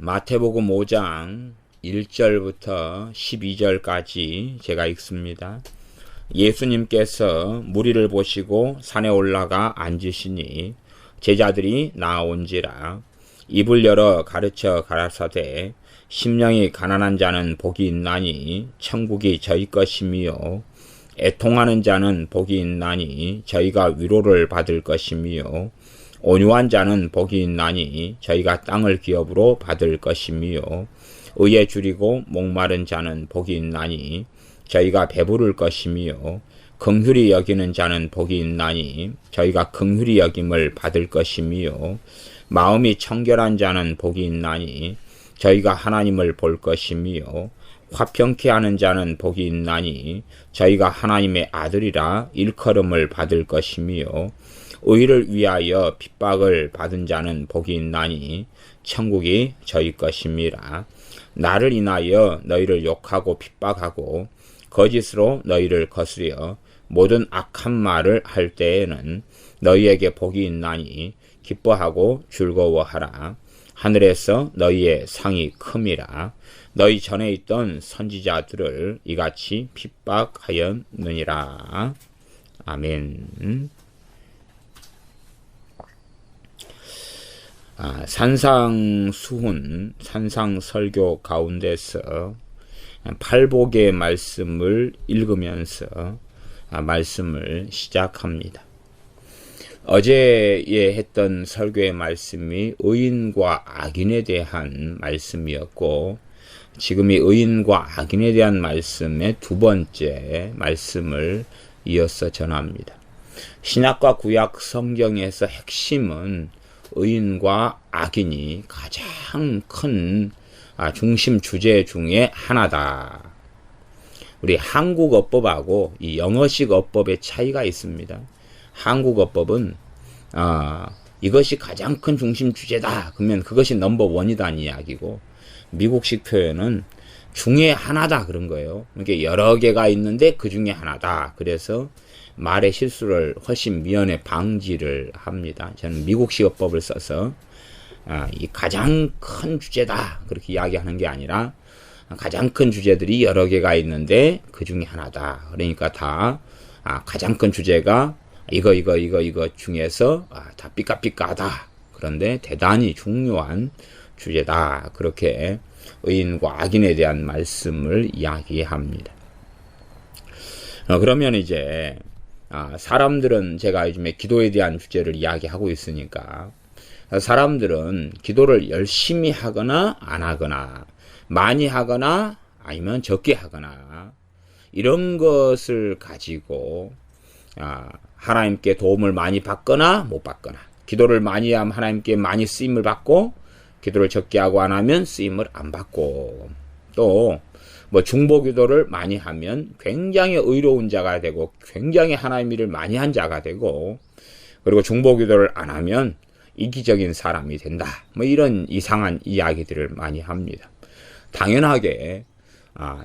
마태복음 5장 1절부터 12절까지 제가 읽습니다. 예수님께서 무리를 보시고 산에 올라가 앉으시니 제자들이 나아온지라. 입을 열어 가르쳐 가라사대 심령이 가난한 자는 복이 있나니 천국이 저희 것이며, 애통하는 자는 복이 있나니 저희가 위로를 받을 것이며, 온유한 자는 복이 있나니 저희가 땅을 기업으로 받을 것이며, 의에 줄이고 목마른 자는 복이 있나니 저희가 배부를 것이며, 긍휼히 여기는 자는 복이 있나니 저희가 긍휼히 여김을 받을 것이며, 마음이 청결한 자는 복이 있나니 저희가 하나님을 볼 것이며, 화평케 하는 자는 복이 있나니 저희가 하나님의 아들이라 일컬음을 받을 것이며, 의를 위하여 핍박을 받은 자는 복이 있나니 천국이 저희 것임이라. 나를 인하여 너희를 욕하고 핍박하고 거짓으로 너희를 거스려 모든 악한 말을 할 때에는 너희에게 복이 있나니 기뻐하고 즐거워하라. 하늘에서 너희의 상이 큼이라. 너희 전에 있던 선지자들을 이같이 핍박하였느니라. 아멘. 산상수훈, 산상설교 가운데서 팔복의 말씀을 읽으면서 말씀을 시작합니다. 어제에 했던 설교의 말씀이 의인과 악인에 대한 말씀이었고, 지금이 의인과 악인에 대한 말씀의 두 번째 말씀을 이어서 전합니다. 신약과 구약 성경에서 핵심은 의인과 악인이 가장 큰 중심 주제 중에 하나다. 우리 한국 어법하고 이 영어식 어법의 차이가 있습니다. 한국 어법은 이것이 가장 큰 중심 주제다. 그러면 그것이 넘버원이다는 이야기고, 미국식 표현은 중에 하나다 그런 거예요. 그러니까 여러 개가 있는데 그 중에 하나다. 그래서 말의 실수를 훨씬 미연에 방지를 합니다. 저는 미국식 어법을 써서 이 가장 큰 주제다 그렇게 이야기하는 게 아니라, 가장 큰 주제들이 여러 개가 있는데 그 중에 하나다. 그러니까 다 가장 큰 주제가 이거 중에서 다 삐까삐까하다. 그런데 대단히 중요한 주제다. 그렇게 의인과 악인에 대한 말씀을 이야기합니다. 그러면 이제 사람들은, 제가 요즘에 기도에 대한 주제를 이야기하고 있으니까, 사람들은 기도를 열심히 하거나 안 하거나, 많이 하거나 아니면 적게 하거나, 이런 것을 가지고 하나님께 도움을 많이 받거나 못 받거나, 기도를 많이 하면 하나님께 많이 쓰임을 받고, 기도를 적게 하고 안 하면 쓰임을 안 받고, 또 중보 기도를 많이 하면 굉장히 의로운 자가 되고 굉장히 하나님 일을 많이 한 자가 되고, 그리고 중보 기도를 안 하면 이기적인 사람이 된다. 이런 이상한 이야기들을 많이 합니다. 당연하게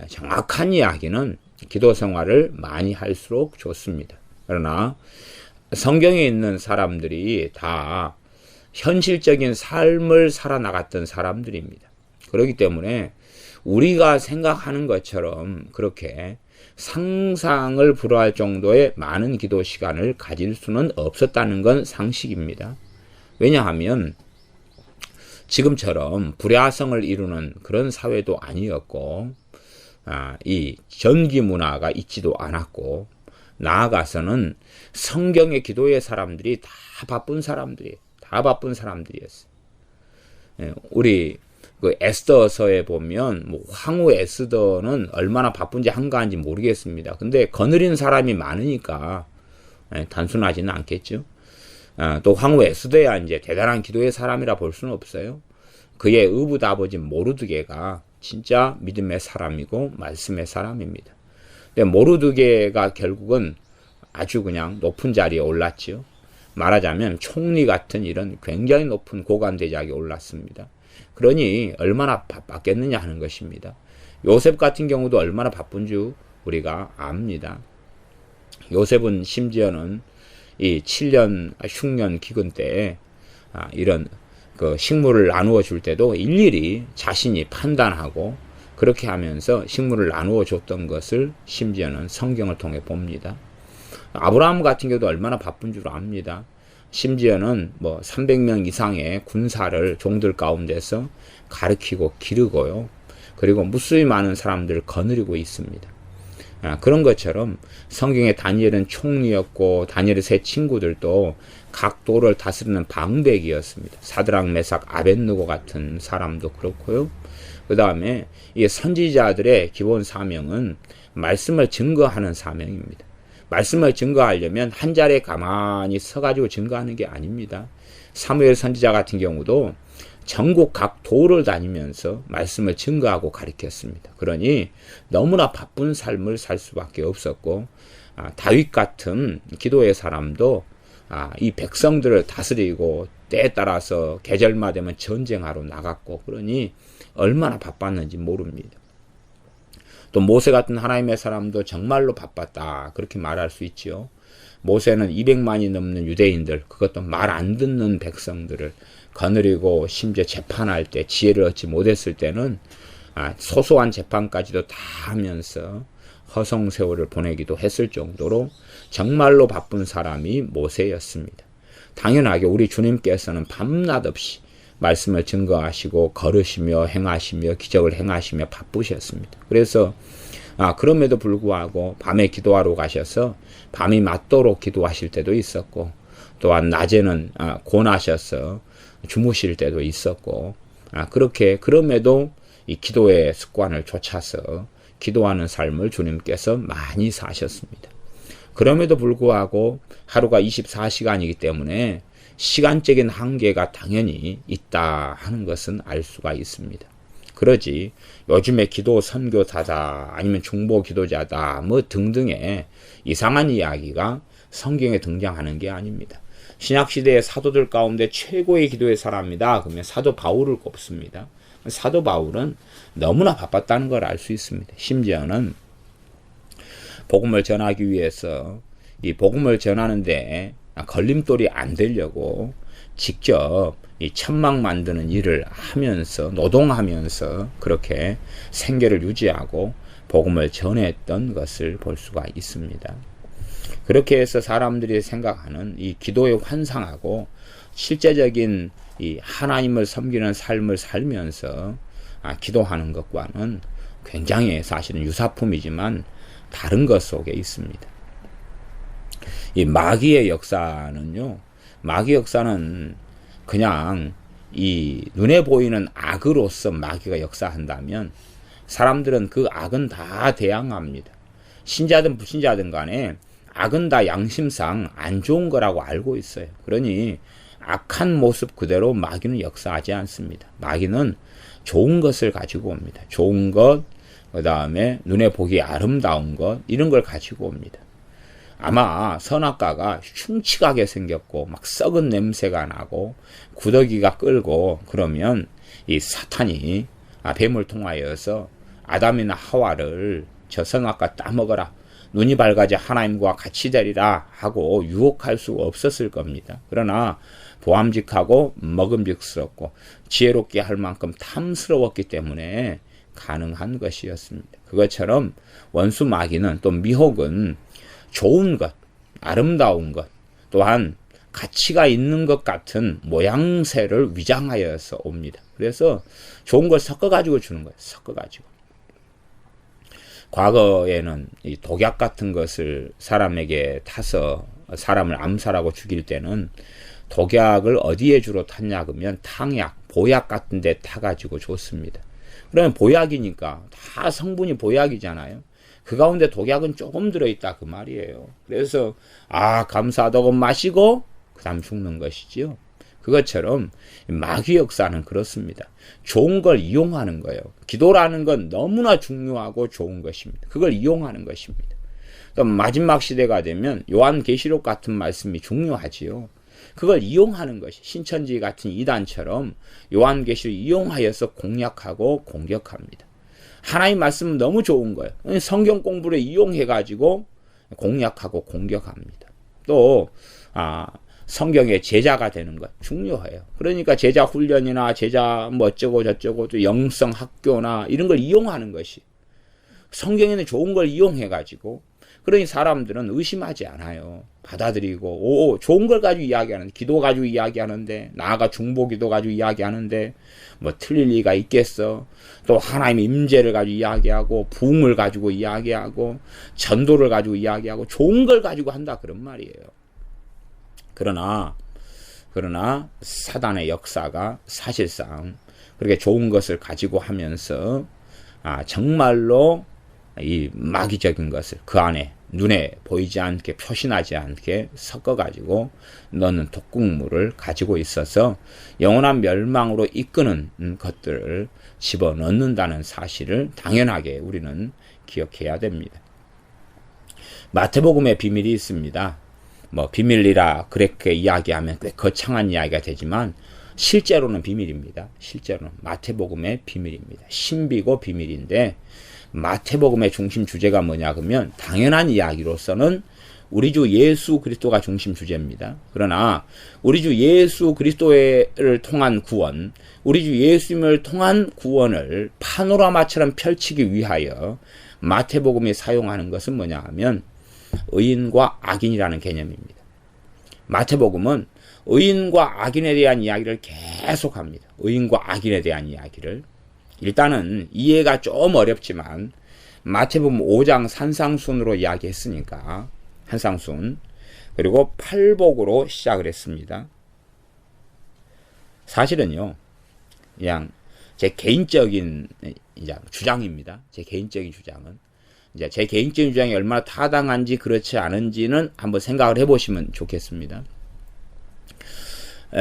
정확한 이야기는 기도 생활을 많이 할수록 좋습니다. 그러나 성경에 있는 사람들이 다 현실적인 삶을 살아나갔던 사람들입니다. 그렇기 때문에 우리가 생각하는 것처럼 그렇게 상상을 불허할 정도의 많은 기도 시간을 가질 수는 없었다는 건 상식입니다. 왜냐하면 지금처럼 불야성을 이루는 그런 사회도 아니었고, 이 전기 문화가 있지도 않았고, 나아가서는 성경의 기도의 사람들이 다 바쁜 사람들이었어요. 우리 에스더서에 보면 황후 에스더는 얼마나 바쁜지 한가한지 모르겠습니다. 근데 거느린 사람이 많으니까 단순하지는 않겠죠. 또 황후 에스더야 이제 대단한 기도의 사람이라 볼 수는 없어요. 그의 의붓아버지 모르드게가 진짜 믿음의 사람이고 말씀의 사람입니다. 근데 모르드게가 결국은 아주 그냥 높은 자리에 올랐지요. 말하자면 총리 같은 이런 굉장히 높은 고관 대작에 올랐습니다. 그러니 얼마나 바빴겠느냐 하는 것입니다. 요셉 같은 경우도 얼마나 바쁜 줄 우리가 압니다. 요셉은 심지어는 이 7년 흉년 기근 때에 이런 그 식물을 나누어 줄 때도 일일이 자신이 판단하고 그렇게 하면서 식물을 나누어 줬던 것을 심지어는 성경을 통해 봅니다. 아브라함 같은 경우도 얼마나 바쁜 줄 압니다. 심지어는 뭐 300명 이상의 군사를 종들 가운데서 가르치고 기르고요. 그리고 무수히 많은 사람들을 거느리고 있습니다. 그런 것처럼 성경에 다니엘은 총리였고 다니엘의 세 친구들도 각 도를 다스리는 방백이었습니다. 사드락, 메삭, 아벳느고 같은 사람도 그렇고요. 그 다음에 이 선지자들의 기본 사명은 말씀을 증거하는 사명입니다. 말씀을 증거하려면 한 자리에 가만히 서가지고 증거하는 게 아닙니다. 사무엘 선지자 같은 경우도 전국 각 도를 다니면서 말씀을 증거하고 가르쳤습니다. 그러니 너무나 바쁜 삶을 살 수밖에 없었고 다윗 같은 기도의 사람도 이 백성들을 다스리고 때에 따라서 계절마 되면 전쟁하러 나갔고 그러니 얼마나 바빴는지 모릅니다. 또 모세 같은 하나님의 사람도 정말로 바빴다 그렇게 말할 수 있지요. 모세는 200만이 넘는 유대인들 그것도 말 안 듣는 백성들을 거느리고 심지어 재판할 때 지혜를 얻지 못했을 때는 소소한 재판까지도 다 하면서 허송세월을 보내기도 했을 정도로 정말로 바쁜 사람이 모세였습니다. 당연하게 우리 주님께서는 밤낮 없이 말씀을 증거하시고 걸으시며 행하시며 기적을 행하시며 바쁘셨습니다. 그래서 그럼에도 불구하고 밤에 기도하러 가셔서 밤이 맞도록 기도하실 때도 있었고 또한 낮에는 고나셔서 주무실 때도 있었고 그렇게 그럼에도 이 기도의 습관을 좇아서 기도하는 삶을 주님께서 많이 사셨습니다. 그럼에도 불구하고 하루가 24시간이기 때문에 시간적인 한계가 당연히 있다 하는 것은 알 수가 있습니다. 그러지 요즘에 기도 선교사다 아니면 중보 기도자다 뭐 등등의 이상한 이야기가 성경에 등장하는 게 아닙니다. 신약시대의 사도들 가운데 최고의 기도의 사람이다 그러면 사도 바울을 꼽습니다. 사도 바울은 너무나 바빴다는 걸 알 수 있습니다. 심지어는 복음을 전하기 위해서 이 복음을 전하는데 걸림돌이 안 되려고 직접 이 천막 만드는 일을 하면서 노동하면서 그렇게 생계를 유지하고 복음을 전했던 것을 볼 수가 있습니다. 그렇게 해서 사람들이 생각하는 이 기도의 환상하고 실제적인 이 하나님을 섬기는 삶을 살면서 기도하는 것과는 굉장히 사실은 유사품이지만 다른 것 속에 있습니다. 이 마귀의 역사는요, 마귀 역사는 그냥 이 눈에 보이는 악으로서 마귀가 역사한다면 사람들은 그 악은 다 대항합니다. 신자든 불신자든 간에 악은 다 양심상 안 좋은 거라고 알고 있어요. 그러니 악한 모습 그대로 마귀는 역사하지 않습니다. 마귀는 좋은 것을 가지고 옵니다. 좋은 것, 그 다음에 눈에 보기 아름다운 것, 이런 걸 가지고 옵니다. 아마 선악과가 흉측하게 생겼고 막 썩은 냄새가 나고 구더기가 끓고 그러면 이 사탄이 뱀을 통하여서 아담이나 하와를 저 선악과 따먹어라, 눈이 밝아져 하나님과 같이 되리라 하고 유혹할 수 없었을 겁니다. 그러나 보암직하고 먹음직스럽고 지혜롭게 할 만큼 탐스러웠기 때문에 가능한 것이었습니다. 그것처럼 원수 마귀는 또 미혹은 좋은 것, 아름다운 것, 또한 가치가 있는 것 같은 모양새를 위장하여서 옵니다. 그래서 좋은 걸 섞어가지고 주는 거예요. 섞어가지고. 과거에는 이 독약 같은 것을 사람에게 타서 사람을 암살하고 죽일 때는 독약을 어디에 주로 탔냐 그러면 탕약, 보약 같은 데 타가지고 줬습니다. 그러면 보약이니까 다 성분이 보약이잖아요. 그 가운데 독약은 조금 들어있다 그 말이에요. 그래서 감사하다고 마시고 그 다음 죽는 것이지요. 그것처럼 마귀 역사는 그렇습니다. 좋은 걸 이용하는 거예요. 기도라는 건 너무나 중요하고 좋은 것입니다. 그걸 이용하는 것입니다. 마지막 시대가 되면 요한계시록 같은 말씀이 중요하지요. 그걸 이용하는 것이 신천지 같은 이단처럼 요한계시록 이용하여서 공략하고 공격합니다. 하나님 말씀은 너무 좋은 거예요. 성경 공부를 이용해가지고 공략하고 공격합니다. 또 성경의 제자가 되는 것 중요해요. 그러니까 제자 훈련이나 제자 뭐 어쩌고 저쩌고 또 영성 학교나 이런 걸 이용하는 것이 성경에는 좋은 걸 이용해 가지고 그러니 사람들은 의심하지 않아요. 받아들이고 좋은 걸 가지고 이야기하는데 기도 가지고 이야기하는데 나아가 중보기도 가지고 이야기하는데 뭐 틀릴 리가 있겠어. 또 하나님의 임재를 가지고 이야기하고 부흥을 가지고 이야기하고 전도를 가지고 이야기하고 좋은 걸 가지고 한다 그런 말이에요. 그러나 사단의 역사가 사실상 그렇게 좋은 것을 가지고 하면서 정말로 이 마귀적인 것을 그 안에 눈에 보이지 않게 표시나지 않게 섞어가지고 너는 독극물을 가지고 있어서 영원한 멸망으로 이끄는 것들을 집어넣는다는 사실을 당연하게 우리는 기억해야 됩니다. 마태복음의 비밀이 있습니다. 뭐 비밀이라 그렇게 이야기하면 꽤 거창한 이야기가 되지만 실제로는 비밀입니다. 실제로는 마태복음의 비밀입니다. 신비고 비밀인데 마태복음의 중심 주제가 뭐냐 그러면 당연한 이야기로서는 우리 주 예수 그리스도가 중심 주제입니다. 그러나 우리 주 예수 그리스도를 통한 구원, 우리 주 예수님을 통한 구원을 파노라마처럼 펼치기 위하여 마태복음이 사용하는 것은 뭐냐 하면 의인과 악인이라는 개념입니다. 마태복음은 의인과 악인에 대한 이야기를 계속합니다. 의인과 악인에 대한 이야기를. 일단은 이해가 좀 어렵지만 마태복음 5장 산상순으로 이야기했으니까 한상순 그리고 팔복으로 시작을 했습니다. 사실은요 그냥 제 개인적인 주장입니다. 제 개인적인 주장은 이제 제 개인적인 주장이 얼마나 타당한지 그렇지 않은지는 한번 생각을 해보시면 좋겠습니다.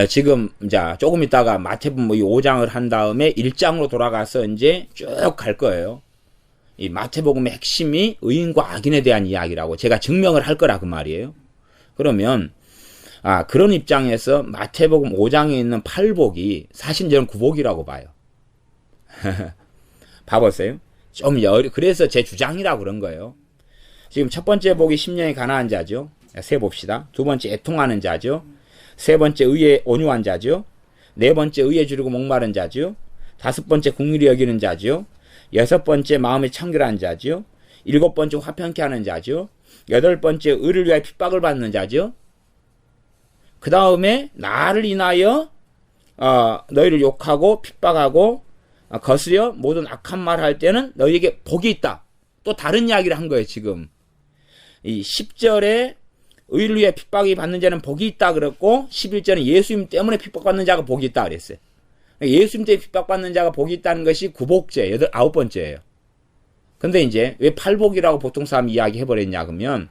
지금 이제 조금 있다가 마태복음 5장을 한 다음에 1장으로 돌아가서 이제 쭉 갈 거예요. 이 마태복음의 핵심이 의인과 악인에 대한 이야기라고 제가 증명을 할 거라 그 말이에요. 그러면 그런 입장에서 마태복음 5장에 있는 팔복이 사실 저는 구복이라고 봐요. 봐보세요. 그래서 제 주장이라고 그런 거예요. 지금 첫 번째 복이 심령이 가난한 자죠. 세 봅시다. 두 번째 애통하는 자죠. 세 번째 의에 온유한 자죠. 네 번째 의에 주르고 목마른 자죠. 다섯 번째 긍휼히 여기는 자죠. 여섯 번째 마음이 청결한 자죠. 일곱 번째 화평케 하는 자죠. 여덟 번째 의를 위하여 핍박을 받는 자죠. 그 다음에 나를 인하여 너희를 욕하고 핍박하고 거스려 모든 악한 말 할 때는 너희에게 복이 있다. 또 다른 이야기를 한 거예요. 지금 이 10절에 의를 위해 핍박이 받는 자는 복이 있다 그랬고 11절은 예수님 때문에 핍박받는 자가 복이 있다 그랬어요. 예수님 때문에 핍박받는 자가 복이 있다는 것이 구복제, 아홉 번째예요. 근데 이제 왜 팔복이라고 보통 사람이 이야기해버렸냐 그러면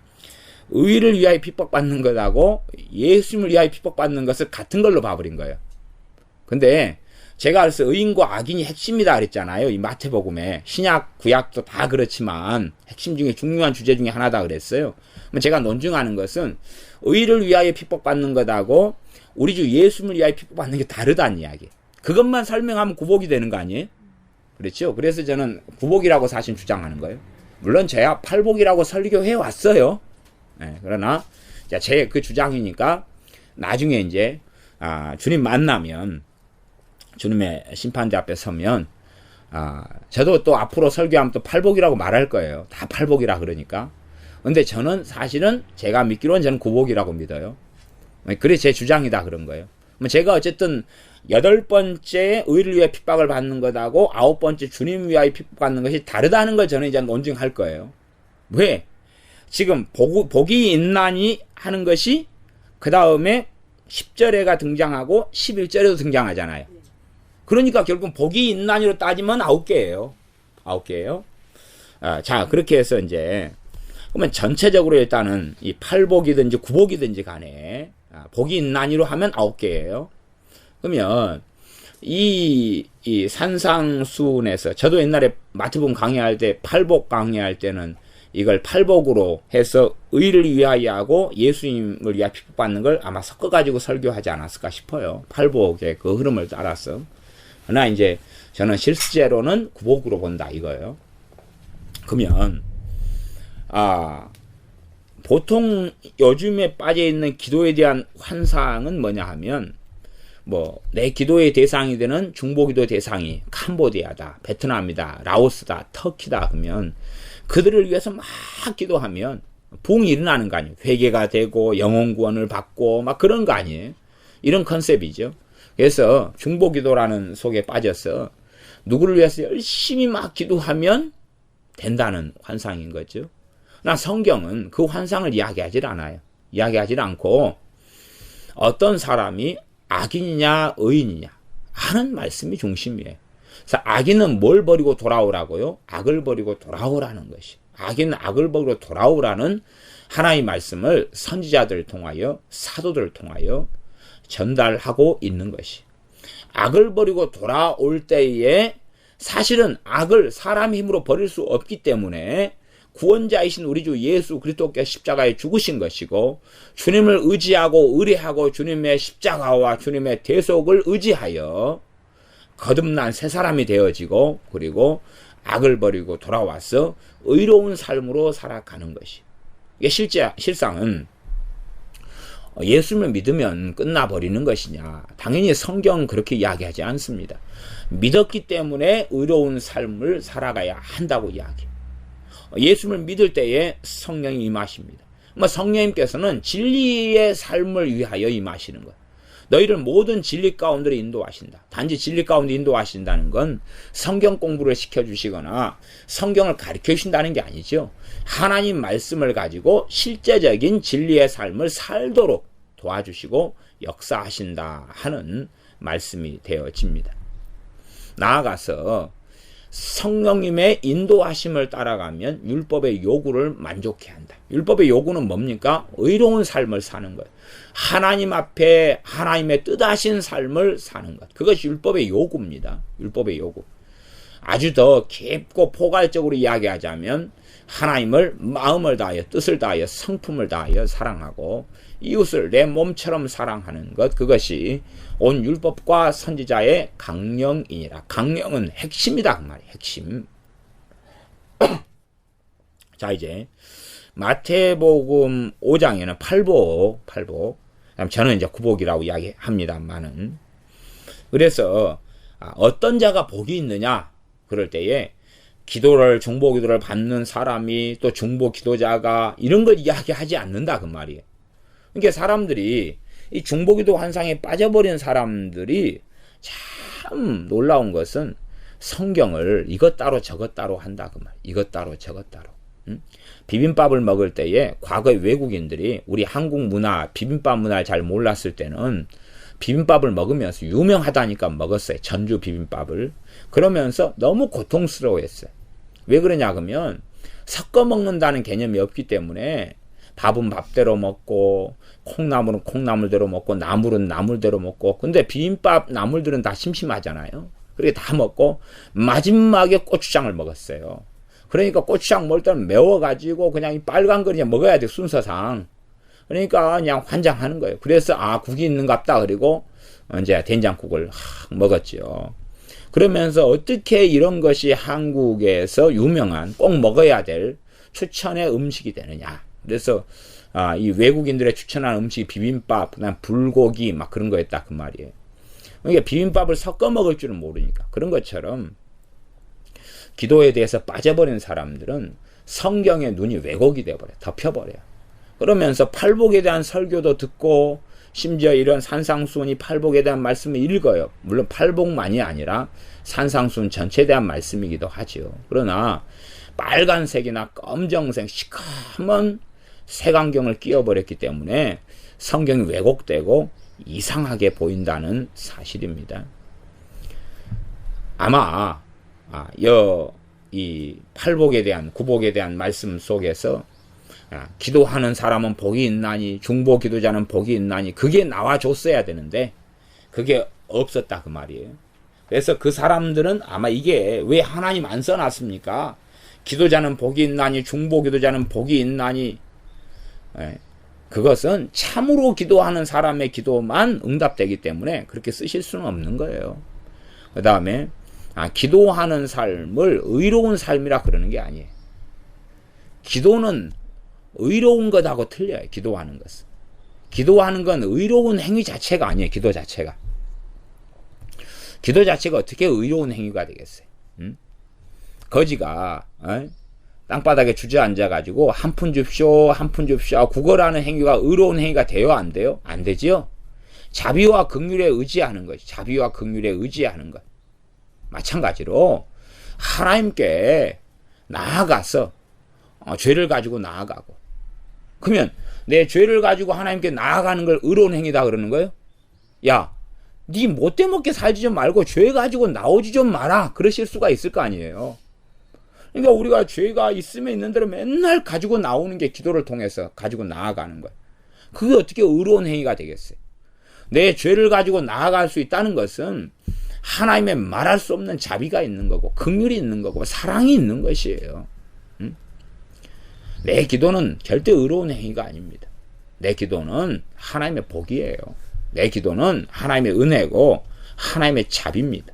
의를 위하여 핍박받는 것하고 예수님을 위하여 핍박받는 것을 같은 걸로 봐버린 거예요. 근데 제가 그래서 의인과 악인이 핵심이다 그랬잖아요. 이 마태복음에 신약 구약도 다 그렇지만 핵심 중에 중요한 주제 중에 하나다 그랬어요. 제가 논증하는 것은 의를 위하여 핍박받는 것하고 우리 주 예수님을 위하여 핍박받는 게 다르다는 이야기. 그것만 설명하면 구복이 되는 거 아니에요? 그렇죠? 그래서 저는 구복이라고 사실 주장하는 거예요. 물론 제가 팔복이라고 설교해 왔어요. 네, 그러나 제 그 주장이니까 나중에 이제 주님 만나면 주님의 심판대 앞에 서면 저도 또 앞으로 설교하면 또 팔복이라고 말할 거예요. 다 팔복이라 그러니까. 근데 저는 사실은 제가 믿기로는 저는 구복이라고 믿어요. 그래 제 주장이다 그런 거예요. 제가 어쨌든 여덟 번째 의를 위해 핍박을 받는 것하고 아홉 번째 주님 위하여 핍박받는 것이 다르다는 걸 저는 이제 논증할 거예요. 왜? 지금 복이 있나니 하는 것이 그 다음에 10절에가 등장하고 11절에도 등장하잖아요. 그러니까 결국 복이 있나니로 따지면 9개예요. 9개예요. 자, 그렇게 해서 이제 그러면 전체적으로 일단은 이 팔복이든지 구복이든지 간에 복이 있나니로 하면 9개예요. 그러면 이 산상순에서 저도 옛날에 마태복음 강의할 때 팔복 강의할 때는 이걸 팔복으로 해서 의를 위하여 하고 예수님을 위하여 핍박받는 걸 아마 섞어가지고 설교하지 않았을까 싶어요. 팔복의 그 흐름을 따라서. 그러나 이제 저는 실제로는 구복으로 본다 이거예요. 그러면 보통 요즘에 빠져있는 기도에 대한 환상은 뭐냐 하면, 내 기도의 대상이 되는 중보기도 대상이 캄보디아다, 베트남이다, 라오스다, 터키다 그러면 그들을 위해서 막 기도하면 부흥이 일어나는 거 아니에요. 회개가 되고 영혼 구원을 받고 막 그런 거 아니에요. 이런 컨셉이죠. 그래서 중보기도라는 속에 빠져서 누구를 위해서 열심히 막 기도하면 된다는 환상인 거죠. 나 성경은 그 환상을 이야기하지 않아요. 이야기하지 않고 어떤 사람이 악인이냐 의인이냐 하는 말씀이 중심이에요. 그래서 악인은 뭘 버리고 돌아오라고요? 악을 버리고 돌아오라는 것이. 악인은 악을 버리고 돌아오라는 하나님의 말씀을 선지자들을 통하여 사도들을 통하여 전달하고 있는 것이. 악을 버리고 돌아올 때에 사실은 악을 사람 힘으로 버릴 수 없기 때문에 구원자이신 우리 주 예수 그리스도께서 십자가에 죽으신 것이고 주님을 의지하고 의뢰하고 주님의 십자가와 주님의 대속을 의지하여 거듭난 새 사람이 되어지고 그리고 악을 버리고 돌아와서 의로운 삶으로 살아가는 것이. 이게 실상은 예수님을 믿으면 끝나버리는 것이냐. 당연히 성경은 그렇게 이야기하지 않습니다. 믿었기 때문에 의로운 삶을 살아가야 한다고 이야기해요. 예수님을 믿을 때에 성령이 임하십니다. 성령님께서는 진리의 삶을 위하여 임하시는 것. 너희를 모든 진리 가운데로 인도하신다. 단지 진리 가운데 인도하신다는 건 성경 공부를 시켜주시거나 성경을 가르쳐 주신다는 게 아니죠. 하나님 말씀을 가지고 실제적인 진리의 삶을 살도록 도와주시고 역사하신다 하는 말씀이 되어집니다. 나아가서 성령님의 인도하심을 따라가면 율법의 요구를 만족해 한다. 율법의 요구는 뭡니까? 의로운 삶을 사는 것. 하나님 앞에 하나님의 뜻하신 삶을 사는 것. 그것이 율법의 요구입니다. 율법의 요구. 아주 더 깊고 포괄적으로 이야기하자면 하나님을 마음을 다하여 뜻을 다하여 성품을 다하여 사랑하고 이웃을 내 몸처럼 사랑하는 것. 그것이 온 율법과 선지자의 강령이니라. 강령은 핵심이다 그 말이에요. 핵심. 자, 이제 마태복음 5장에는 팔복. 저는 이제 구복이라고 이야기합니다만은. 그래서 어떤 자가 복이 있느냐 그럴 때에 기도를 중보기도를 받는 사람이 또 중보기도자가 이런 걸 이야기하지 않는다 그 말이에요. 그러니까 사람들이 이 중보기도 환상에 빠져버린 사람들이 참 놀라운 것은 성경을 이것 따로 저것 따로 한다 그 말. 이것 따로 저것 따로. 비빔밥을 먹을 때에 과거의 외국인들이 우리 한국 문화, 비빔밥 문화를 잘 몰랐을 때는 비빔밥을 먹으면서 유명하다니까 먹었어요. 전주 비빔밥을. 그러면서 너무 고통스러워했어요. 왜 그러냐 그러면 섞어 먹는다는 개념이 없기 때문에 밥은 밥대로 먹고 콩나물은 콩나물대로 먹고 나물은 나물대로 먹고 근데 비빔밥 나물들은 다 심심하잖아요. 그렇게 다 먹고 마지막에 고추장을 먹었어요. 그러니까 고추장 먹을 때는 매워가지고 그냥 이 빨간 거 그냥 먹어야 돼 순서상. 그러니까 그냥 환장하는 거예요. 그래서 국이 있는갑다 그리고 이제 된장국을 먹었죠. 그러면서 어떻게 이런 것이 한국에서 유명한 꼭 먹어야 될 추천의 음식이 되느냐. 그래서 이 외국인들의 추천한 음식이 비빔밥, 그다음 불고기 막 그런 거였다 그 말이에요. 그러니까 비빔밥을 섞어 먹을 줄은 모르니까. 그런 것처럼 기도에 대해서 빠져버린 사람들은 성경의 눈이 왜곡이 되어버려요. 덮여버려요. 그러면서 팔복에 대한 설교도 듣고 심지어 이런 산상수훈이 팔복에 대한 말씀을 읽어요. 물론 팔복만이 아니라 산상수훈 전체에 대한 말씀이기도 하죠. 그러나 빨간색이나 검정색 시커먼 색안경을 끼워버렸기 때문에 성경이 왜곡되고 이상하게 보인다는 사실입니다. 아마 이 팔복에 대한 구복에 대한 말씀 속에서 기도하는 사람은 복이 있나니 중보 기도자는 복이 있나니 그게 나와줬어야 되는데 그게 없었다 그 말이에요. 그래서 그 사람들은 아마 이게 왜 하나님 안 써놨습니까? 기도자는 복이 있나니 중보 기도자는 복이 있나니 그것은 참으로 기도하는 사람의 기도만 응답되기 때문에 그렇게 쓰실 수는 없는 거예요. 그 다음에 기도하는 삶을 의로운 삶이라 그러는 게 아니에요. 기도는 의로운 것하고 틀려요. 기도하는 것은. 기도하는 건 의로운 행위 자체가 아니에요. 기도 자체가. 기도 자체가 어떻게 의로운 행위가 되겠어요? 거지가 땅바닥에 주저앉아가지고 한 푼 줍쇼 한 푼 줍쇼 구걸하는 행위가 의로운 행위가 돼요? 안 돼요? 안 되지요? 자비와 긍휼에 의지하는 거지. 자비와 긍휼에 의지하는 것. 마찬가지로 하나님께 나아가서 죄를 가지고 나아가고, 그러면 내 죄를 가지고 하나님께 나아가는 걸 의로운 행위다 그러는 거예요? 야, 니 못돼 먹게 살지 좀 말고 죄 가지고 나오지 좀 마라. 그러실 수가 있을 거 아니에요. 그러니까 우리가 죄가 있으면 있는 대로 맨날 가지고 나오는 게 기도를 통해서 가지고 나아가는 거예요. 그게 어떻게 의로운 행위가 되겠어요? 내 죄를 가지고 나아갈 수 있다는 것은 하나님의 말할 수 없는 자비가 있는 거고, 긍휼이 있는 거고, 사랑이 있는 것이에요. 내 기도는 절대 의로운 행위가 아닙니다. 내 기도는 하나님의 복이에요. 내 기도는 하나님의 은혜고 하나님의 자비입니다.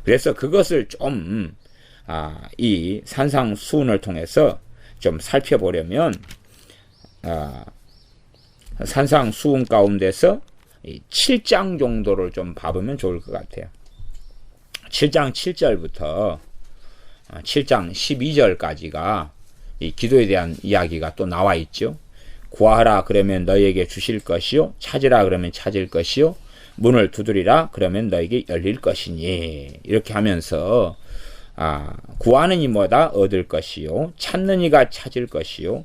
그래서 그것을 좀 이 산상수훈을 통해서 좀 살펴보려면 산상수훈 가운데서 7장 정도를 좀 봐보면 좋을 것 같아요. 7장 7절부터 7장 12절까지가 이 기도에 대한 이야기가 또 나와 있죠. 구하라 그러면 너희에게 주실 것이요, 찾으라 그러면 찾을 것이요, 문을 두드리라 그러면 너희에게 열릴 것이니, 이렇게 하면서 구하는 이마다 얻을 것이요, 찾는 이가 찾을 것이요,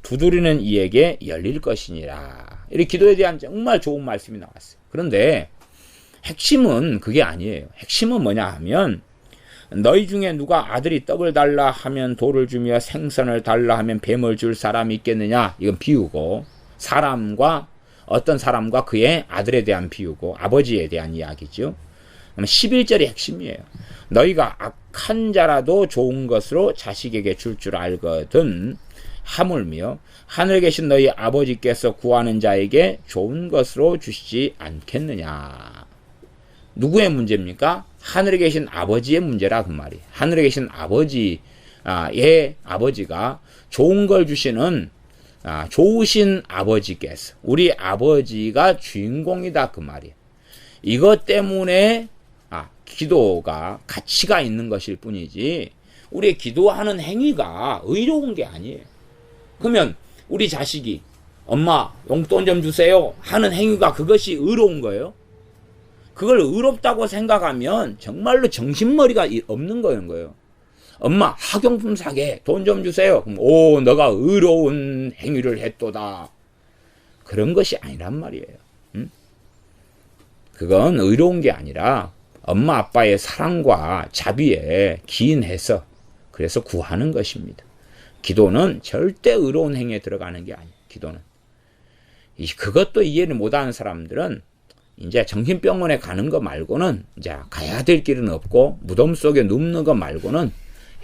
두드리는 이에게 열릴 것이니라. 이렇게 기도에 대한 정말 좋은 말씀이 나왔어요. 그런데 핵심은 그게 아니에요. 핵심은 뭐냐 하면, 너희 중에 누가 아들이 떡을 달라 하면 돌을 주며 생선을 달라 하면 뱀을 줄 사람이 있겠느냐. 이건 비유고, 어떤 사람과 그의 아들에 대한 비유고, 아버지에 대한 이야기죠. 11절이 핵심이에요. 너희가 악한 자라도 좋은 것으로 자식에게 줄 줄 알거든 하물며 하늘에 계신 너희 아버지께서 구하는 자에게 좋은 것으로 주시지 않겠느냐. 누구의 문제입니까? 하늘에 계신 아버지의 문제라 그 말이에요. 하늘에 계신 아버지의 아버지가 좋은 걸 주시는 좋으신 아버지께서, 우리 아버지가 주인공이다 그 말이에요. 이것 때문에 기도가 가치가 있는 것일 뿐이지 우리 기도하는 행위가 의로운 게 아니에요. 그러면 우리 자식이 엄마 용돈 좀 주세요 하는 행위가 그것이 의로운 거예요? 그걸 의롭다고 생각하면 정말로 정신머리가 없는 거예요. 엄마 학용품 사게 돈 좀 주세요. 그럼 오, 너가 의로운 행위를 했도다. 그런 것이 아니란 말이에요. 그건 의로운 게 아니라 엄마 아빠의 사랑과 자비에 기인해서 그래서 구하는 것입니다. 기도는 절대 의로운 행위에 들어가는 게 아니에요. 기도는. 그것도 이해를 못하는 사람들은 이제 정신병원에 가는 거 말고는 이제 가야 될 길은 없고, 무덤 속에 눕는 거 말고는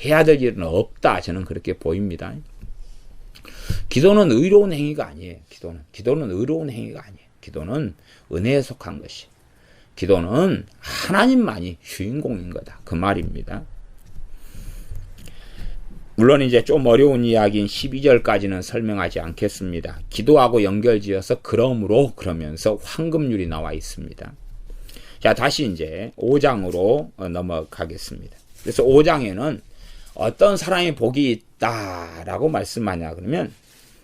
해야 될 일은 없다. 저는 그렇게 보입니다. 기도는 의로운 행위가 아니에요. 기도는 의로운 행위가 아니에요. 기도는 은혜에 속한 것이. 기도는 하나님만이 주인공인 거다. 그 말입니다. 물론 이제 좀 어려운 이야기인 12절까지는 설명하지 않겠습니다. 기도하고 연결지어서 그러면서 황금률이 나와 있습니다. 자, 다시 이제 5장으로 넘어가겠습니다. 그래서 5장에는 어떤 사람이 복이 있다라고 말씀하냐 그러면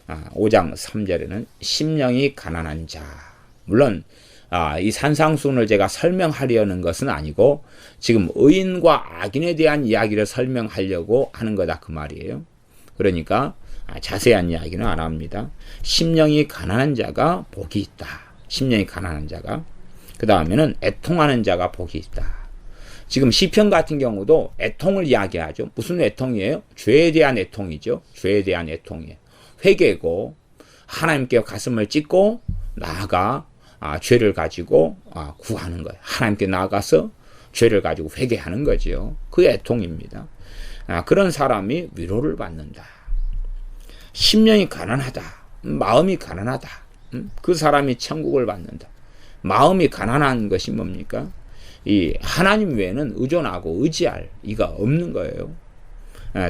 5장 3절에는 심령이 가난한 자. 물론 이 산상수훈을 제가 설명하려는 것은 아니고 지금 의인과 악인에 대한 이야기를 설명하려고 하는 거다 그 말이에요. 그러니까 자세한 이야기는 안 합니다. 심령이 가난한 자가 복이 있다. 심령이 가난한 자가. 그 다음에는 애통하는 자가 복이 있다. 지금 시편 같은 경우도 애통을 이야기하죠. 무슨 애통이에요? 죄에 대한 애통이죠. 죄에 대한 애통이에요. 회개고 하나님께 가슴을 찢고 나아가 죄를 가지고 구하는 거예요. 하나님께 나아가서 죄를 가지고 회개하는 거죠. 그 애통입니다. 그런 사람이 위로를 받는다. 심령이 가난하다. 마음이 가난하다. 그 사람이 천국을 받는다. 마음이 가난한 것이 뭡니까? 이 하나님 외에는 의존하고 의지할 이가 없는 거예요.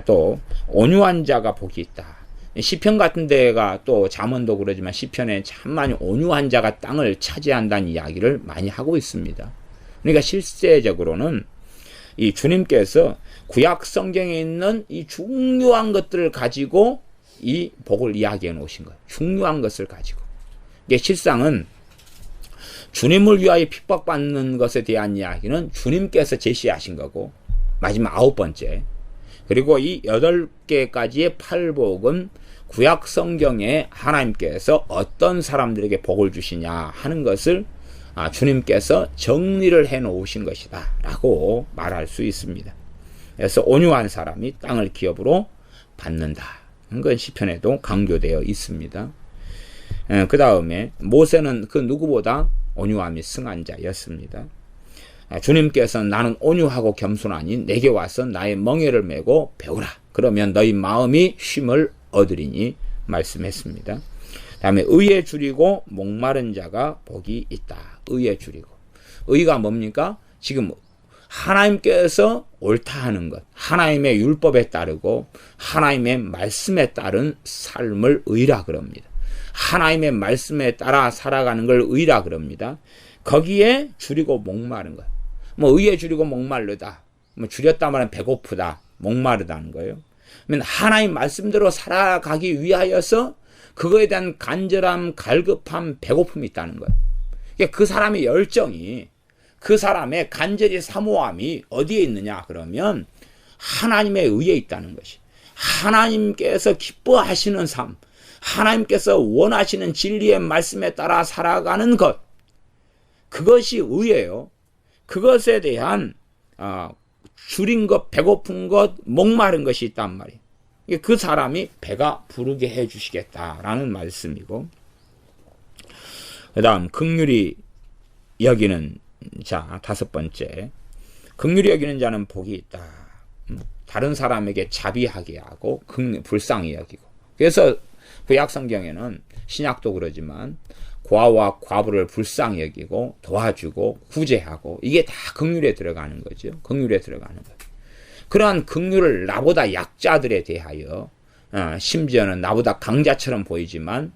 또 온유한 자가 복이 있다. 시편 같은 데가 또 잠언도 그러지만 시편에 참 많이 온유한 자가 땅을 차지한다는 이야기를 많이 하고 있습니다. 그러니까 실제적으로는 이 주님께서 구약 성경에 있는 이 중요한 것들을 가지고 이 복을 이야기해 놓으신 거예요. 중요한 것을 가지고. 이게 실상은 주님을 위하여 핍박받는 것에 대한 이야기는 주님께서 제시하신 거고, 마지막 9번째. 그리고 이 8개까지의 팔복은 구약 성경에 하나님께서 어떤 사람들에게 복을 주시냐 하는 것을 주님께서 정리를 해 놓으신 것이다 라고 말할 수 있습니다. 그래서 온유한 사람이 땅을 기업으로 받는다. 그건 시편에도 강조되어 있습니다. 그 다음에 모세는 그 누구보다 온유함이 승한 자였습니다. 주님께서는 나는 온유하고 겸손하니 내게 와서 나의 멍에를 메고 배우라. 그러면 너희 마음이 쉼을 얻으리니 말씀했습니다. 다음에 의에 줄이고 목마른 자가 복이 있다. 의에 줄이고. 의가 뭡니까? 지금 하나님께서 옳다 하는 것, 하나님의 율법에 따르고 하나님의 말씀에 따른 삶을 의라 그럽니다. 하나님의 말씀에 따라 살아가는 걸 의라 그럽니다. 거기에 줄이고 목마른 것. 뭐 의에 줄이고 목마르다. 뭐 줄였다 말하면 배고프다, 목마르다는 거예요. 그러면 하나님 말씀대로 살아가기 위하여서 그거에 대한 간절함, 갈급함, 배고픔이 있다는 거예요. 그러니까 그 사람의 열정이, 그 사람의 간절히 사모함이 어디에 있느냐 그러면 하나님의 의에 있다는 것이. 하나님께서 기뻐하시는 삶, 하나님께서 원하시는 진리의 말씀에 따라 살아가는 것, 그것이 의예요. 그것에 대한 줄인 것, 배고픈 것, 목마른 것이 있단 말이에요. 그 사람이 배가 부르게 해주시겠다라는 말씀이고, 그 다음 긍휼히 여기는 자, 5번째, 긍휼히 여기는 자는 복이 있다. 다른 사람에게 자비하게 하고 불쌍히 여기고. 그래서 구약 성경에는, 신약도 그러지만 고아와 과부를 불쌍히 여기고 도와주고 구제하고, 이게 다 긍휼에 들어가는 거죠. 긍휼에 들어가는 거예요. 그러한 긍휼을 나보다 약자들에 대하여, 심지어는 나보다 강자처럼 보이지만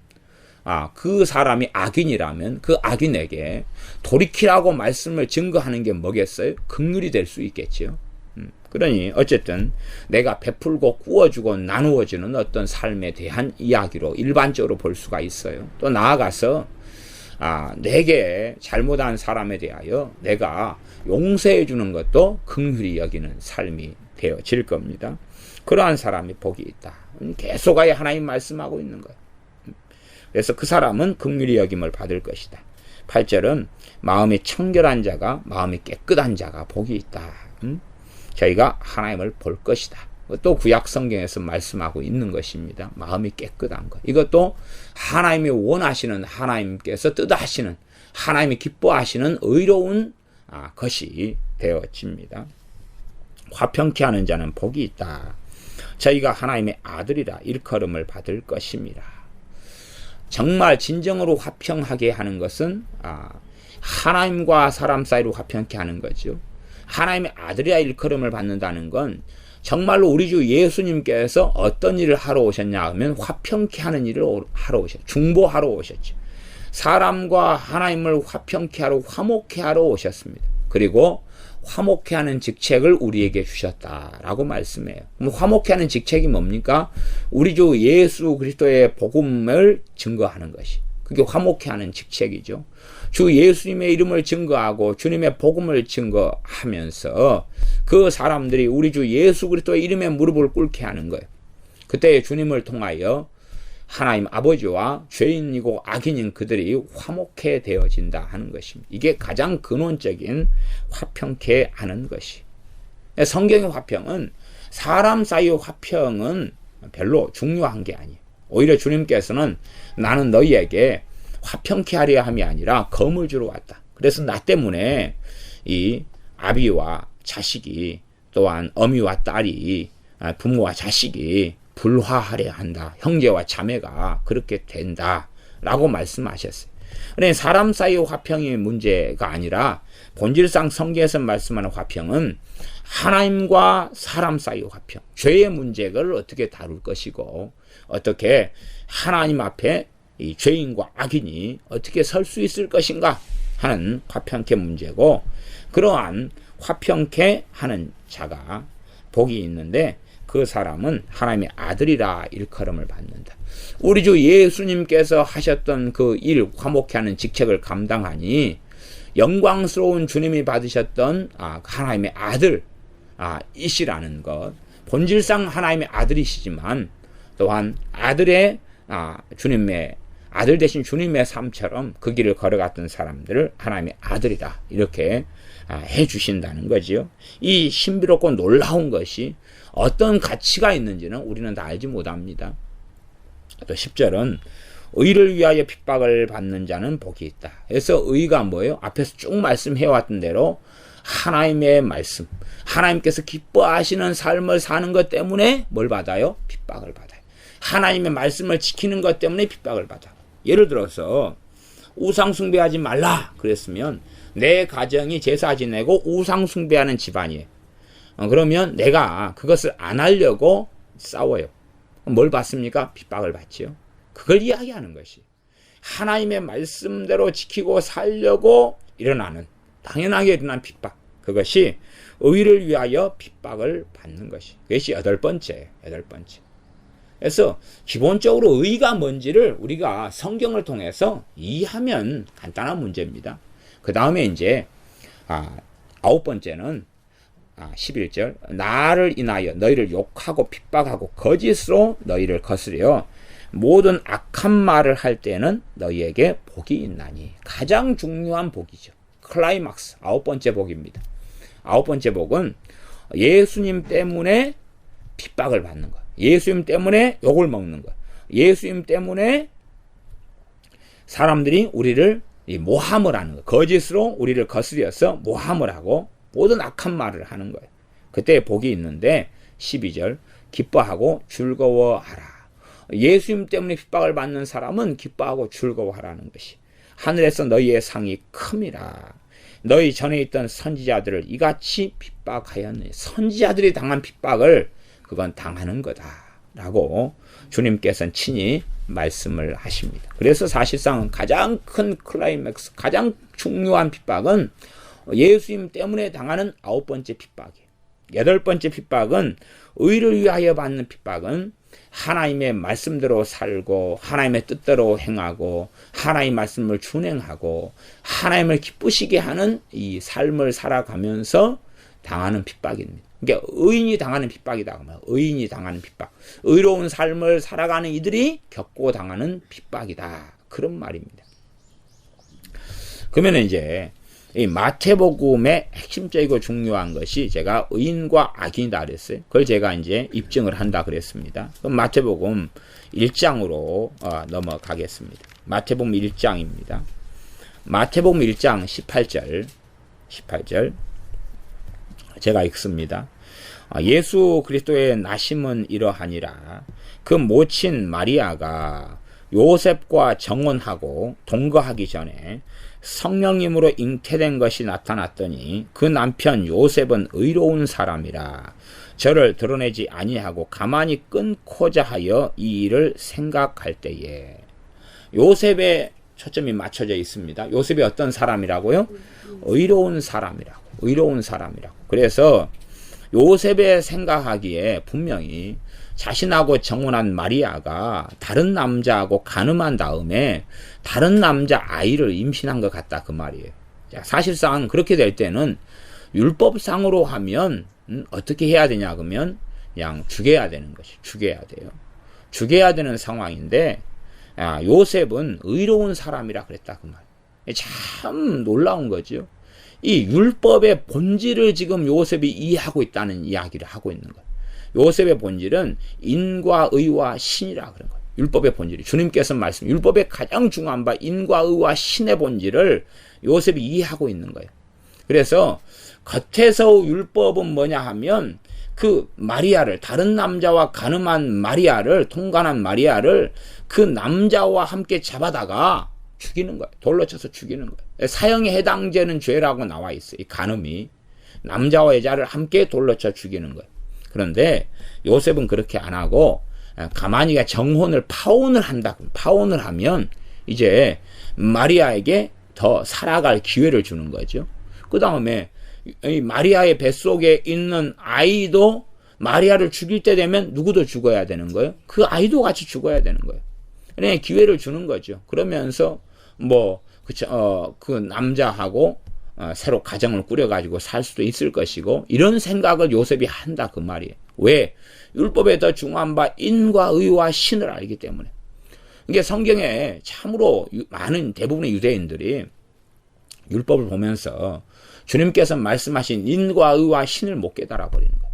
그 사람이 악인이라면 그 악인에게 돌이키라고 말씀을 증거하는 게 뭐겠어요? 긍휼이 될 수 있겠죠. 그러니 어쨌든 내가 베풀고 구워주고 나누어주는 어떤 삶에 대한 이야기로 일반적으로 볼 수가 있어요. 또 나아가서 내게 잘못한 사람에 대하여 내가 용서해 주는 것도 긍휼히 여기는 삶이 되어질 겁니다. 그러한 사람이 복이 있다. 계속하여 하나님 말씀하고 있는 거예요. 그래서 그 사람은 긍휼히 여김을 받을 것이다. 8절은 마음이 청결한 자가, 마음이 깨끗한 자가 복이 있다. 저희가 하나님을 볼 것이다. 또 구약 성경에서 말씀하고 있는 것입니다. 마음이 깨끗한 것. 이것도 하나님이 원하시는, 하나님께서 뜻하시는, 하나님이 기뻐하시는 의로운 것이 되어집니다. 화평케 하는 자는 복이 있다. 저희가 하나님의 아들이라 일컬음을 받을 것입니다. 정말 진정으로 화평하게 하는 것은 하나님과 사람 사이로 화평케 하는 거죠. 하나님의 아들이라 일컬음을 받는다는 건 정말로 우리 주 예수님께서 어떤 일을 하러 오셨냐 하면 화평케 하는 일을 하러 오셨죠. 중보하러 오셨죠. 사람과 하나님을 화평케 하러, 화목케 하러 오셨습니다. 그리고 화목케 하는 직책을 우리에게 주셨다라고 말씀해요. 그럼 화목케 하는 직책이 뭡니까? 우리 주 예수 그리스도의 복음을 증거하는 것이. 그게 화목케 하는 직책이죠. 주 예수님의 이름을 증거하고 주님의 복음을 증거하면서 그 사람들이 우리 주 예수 그리스도의 이름에 무릎을 꿇게 하는 거예요. 그때 주님을 통하여 하나님 아버지와 죄인이고 악인인 그들이 화목해 되어진다 하는 것입니다. 이게 가장 근원적인 화평케 하는 것이. 성경의 화평은, 사람 사이의 화평은 별로 중요한 게 아니에요. 오히려 주님께서는 나는 너희에게 화평케 하려 함이 아니라 검을 주러 왔다. 그래서 나 때문에 이 아비와 자식이, 또한 어미와 딸이, 부모와 자식이 불화하려 한다. 형제와 자매가 그렇게 된다 라고 말씀하셨어요. 그러니 사람 사이의 화평이 문제가 아니라 본질상 성경에서 말씀하는 화평은 하나님과 사람 사이의 화평, 죄의 문제를 어떻게 다룰 것이고 어떻게 하나님 앞에 이 죄인과 악인이 어떻게 설 수 있을 것인가 하는 화평케 문제고, 그러한 화평케 하는 자가 복이 있는데 그 사람은 하나님의 아들이라 일컬음을 받는다. 우리 주 예수님께서 하셨던 그 일, 화목케 하는 직책을 감당하니 영광스러운 주님이 받으셨던 하나님의 아들 이시라는 것, 본질상 하나님의 아들이시지만 또한 아들의 주님의 아들 대신 주님의 삶처럼 그 길을 걸어갔던 사람들을 하나님의 아들이다 이렇게 해주신다는 거지요. 이 신비롭고 놀라운 것이 어떤 가치가 있는지는 우리는 다 알지 못합니다. 또 10절은 의를 위하여 핍박을 받는 자는 복이 있다. 그래서 의가 뭐예요? 앞에서 쭉 말씀해왔던 대로 하나님의 말씀, 하나님께서 기뻐하시는 삶을 사는 것 때문에 뭘 받아요? 핍박을 받아요. 하나님의 말씀을 지키는 것 때문에 핍박을 받아. 예를 들어서 우상 숭배하지 말라 그랬으면 내 가정이 제사 지내고 우상 숭배하는 집안이에요. 그러면 내가 그것을 안 하려고 싸워요. 뭘 받습니까? 핍박을 받지요. 그걸 이야기하는 것이 하나님의 말씀대로 지키고 살려고 일어나는, 당연하게 일어난 핍박, 그것이 의를 위하여 핍박을 받는 것이, 그것이 여덟 번째. 그래서 기본적으로 의가 뭔지를 우리가 성경을 통해서 이해하면 간단한 문제입니다. 그 다음에 이제 아홉 번째는 11절, 나를 인하여 너희를 욕하고 핍박하고 거짓으로 너희를 거스려 모든 악한 말을 할 때는 너희에게 복이 있나니. 가장 중요한 복이죠. 클라이막스, 아홉 번째 복입니다. 아홉 번째 복은 예수님 때문에 핍박을 받는 것, 예수님 때문에 욕을 먹는 것, 예수님 때문에 사람들이 우리를 모함을 하는 것, 거짓으로 우리를 거스려서 모함을 하고 모든 악한 말을 하는 거예요. 그때 복이 있는데 12절, 기뻐하고 즐거워하라. 예수님 때문에 핍박을 받는 사람은 기뻐하고 즐거워하라는 것이, 하늘에서 너희의 상이 큼이라. 너희 전에 있던 선지자들을 이같이 핍박하였느니. 선지자들이 당한 핍박을 그건 당하는 거다라고 주님께서는 친히 말씀을 하십니다. 그래서 사실상 가장 큰 클라이맥스, 가장 중요한 핍박은 예수님 때문에 당하는 아홉 번째 핍박이에요. 여덟 번째 핍박은 의를 위하여 받는 핍박은 하나님의 말씀대로 살고 하나님의 뜻대로 행하고 하나님의 말씀을 준행하고 하나님을 기쁘시게 하는 이 삶을 살아가면서 당하는 핍박입니다. 그러니까 의인이 당하는 핍박이다. 의인이 당하는 핍박, 의로운 삶을 살아가는 이들이 겪고 당하는 핍박이다, 그런 말입니다. 그러면 이제 이 마태복음의 핵심적이고 중요한 것이 제가 의인과 악인이다 그랬어요. 그걸 제가 이제 입증을 한다 그랬습니다. 그럼 마태복음 1장으로 넘어가겠습니다. 마태복음 1장입니다. 마태복음 1장 18절 제가 읽습니다. 예수 그리스도의 나심은 이러하니라. 그 모친 마리아가 요셉과 정혼하고 동거하기 전에 성령님으로 잉태된 것이 나타났더니 그 남편 요셉은 의로운 사람이라 저를 드러내지 아니하고 가만히 끊고자 하여 이 일을 생각할 때에. 요셉의 초점이 맞춰져 있습니다. 요셉이 어떤 사람이라고요? 의로운 사람이라고. 그래서 요셉의 생각하기에 분명히 자신하고 정혼한 마리아가 다른 남자하고 간음한 다음에 다른 남자 아이를 임신한 것 같다, 그 말이에요. 자, 사실상 그렇게 될 때는 율법상으로 하면 어떻게 해야 되냐 그러면 그냥 죽여야 되는 것이, 죽여야 돼요. 죽여야 되는 상황인데 요셉은 의로운 사람이라 그랬다, 그 말. 참 놀라운 거죠. 이 율법의 본질을 지금 요셉이 이해하고 있다는 이야기를 하고 있는 거예요. 요셉의 본질은 인과 의와 신이라 그런 거예요. 율법의 본질이, 주님께서 말씀, 율법의 가장 중요한 바 인과 의와 신의 본질을 요셉이 이해하고 있는 거예요. 그래서 겉에서 율법은 뭐냐 하면 그 마리아를, 다른 남자와 간음한 마리아를, 통간한 마리아를 그 남자와 함께 잡아다가 죽이는 거예요. 돌로 쳐서 죽이는 거예요. 사형에 해당되는 죄라고 나와 있어요, 이 간음이. 남자와 여자를 함께 돌로 쳐 죽이는 거예요. 그런데 요셉은 그렇게 안 하고 가만히가 정혼을 파혼을 한다. 파혼을 하면 이제 마리아에게 더 살아갈 기회를 주는 거죠. 그 다음에 이 마리아의 뱃속에 있는 아이도 마리아를 죽일 때 되면 누구도 죽어야 되는 거예요. 그 아이도 같이 죽어야 되는 거예요. 그냥 기회를 주는 거죠. 그러면서 그 남자하고 새로 가정을 꾸려가지고 살 수도 있을 것이고, 이런 생각을 요셉이 한다 그 말이에요. 왜? 율법에 더 중요한 바 인과 의와 신을 알기 때문에. 이게 성경에 참으로 많은 대부분의 유대인들이 율법을 보면서 주님께서 말씀하신 인과 의와 신을 못 깨달아 버리는 거예요.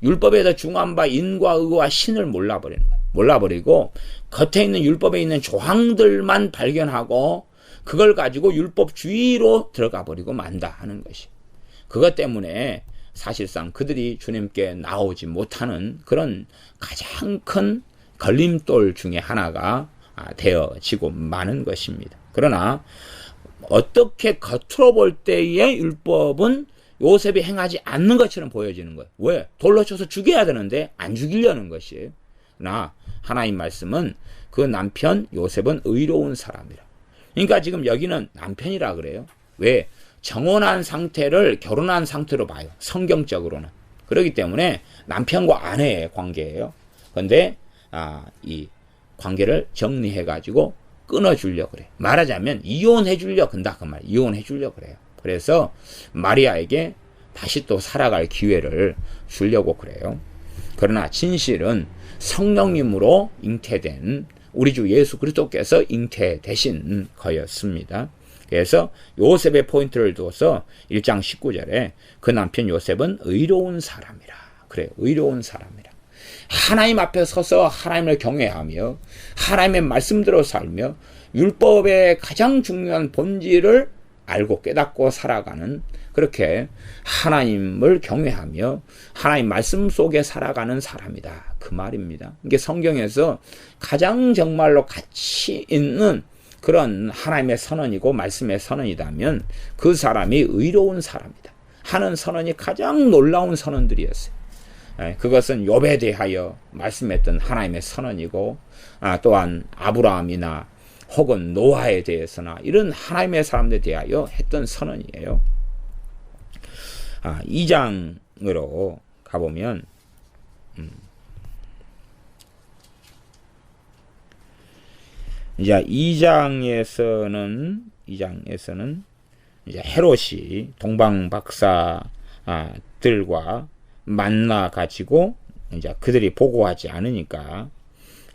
율법에 더 중요한 바 인과 의와 신을 몰라버리는 거예요. 몰라버리고 겉에 있는 율법에 있는 조항들만 발견하고 그걸 가지고 율법주의로 들어가 버리고 만다 하는 것이. 그것 때문에 사실상 그들이 주님께 나오지 못하는 그런 가장 큰 걸림돌 중에 하나가 되어지고 마는 것입니다. 그러나 어떻게 겉으로 볼 때의 율법은 요셉이 행하지 않는 것처럼 보여지는 거예요. 왜? 돌로 쳐서 죽여야 되는데 안 죽이려는 것이에요. 그러나 하나님 말씀은 그 남편 요셉은 의로운 사람이라. 그러니까 지금 여기는 남편이라 그래요. 왜? 정혼한 상태를 결혼한 상태로 봐요. 성경적으로는. 그렇기 때문에 남편과 아내의 관계예요. 그런데 이 관계를 정리해가지고 끊어주려고 그래요. 말하자면 이혼해주려고 한다 그 말. 이혼해주려고 그래요. 그래서 마리아에게 다시 또 살아갈 기회를 주려고 그래요. 그러나 진실은 성령님으로 잉태된 우리 주 예수 그리스도께서 잉태되신 거였습니다. 그래서 요셉의 포인트를 두어서 1장 19절에 그 남편 요셉은 의로운 사람이라. 그래, 의로운 사람이라. 하나님 앞에 서서 하나님을 경외하며 하나님의 말씀대로 살며 율법의 가장 중요한 본질을 알고 깨닫고 살아가는, 그렇게 하나님을 경외하며 하나님 말씀 속에 살아가는 사람이다 그 말입니다. 이게 성경에서 가장 정말로 가치 있는 그런 하나님의 선언이고 말씀의 선언이라면 그 사람이 의로운 사람이다 하는 선언이 가장 놀라운 선언들이었어요. 그것은 욥에 대하여 말씀했던 하나님의 선언이고, 또한 아브라함이나 혹은 노아에 대해서나 이런 하나님의 사람들에 대하여 했던 선언이에요. 2장으로 가보면 이제 2장에서는 이제 헤롯이 동방 박사들과 만나 가지고 이제 그들이 보고하지 않으니까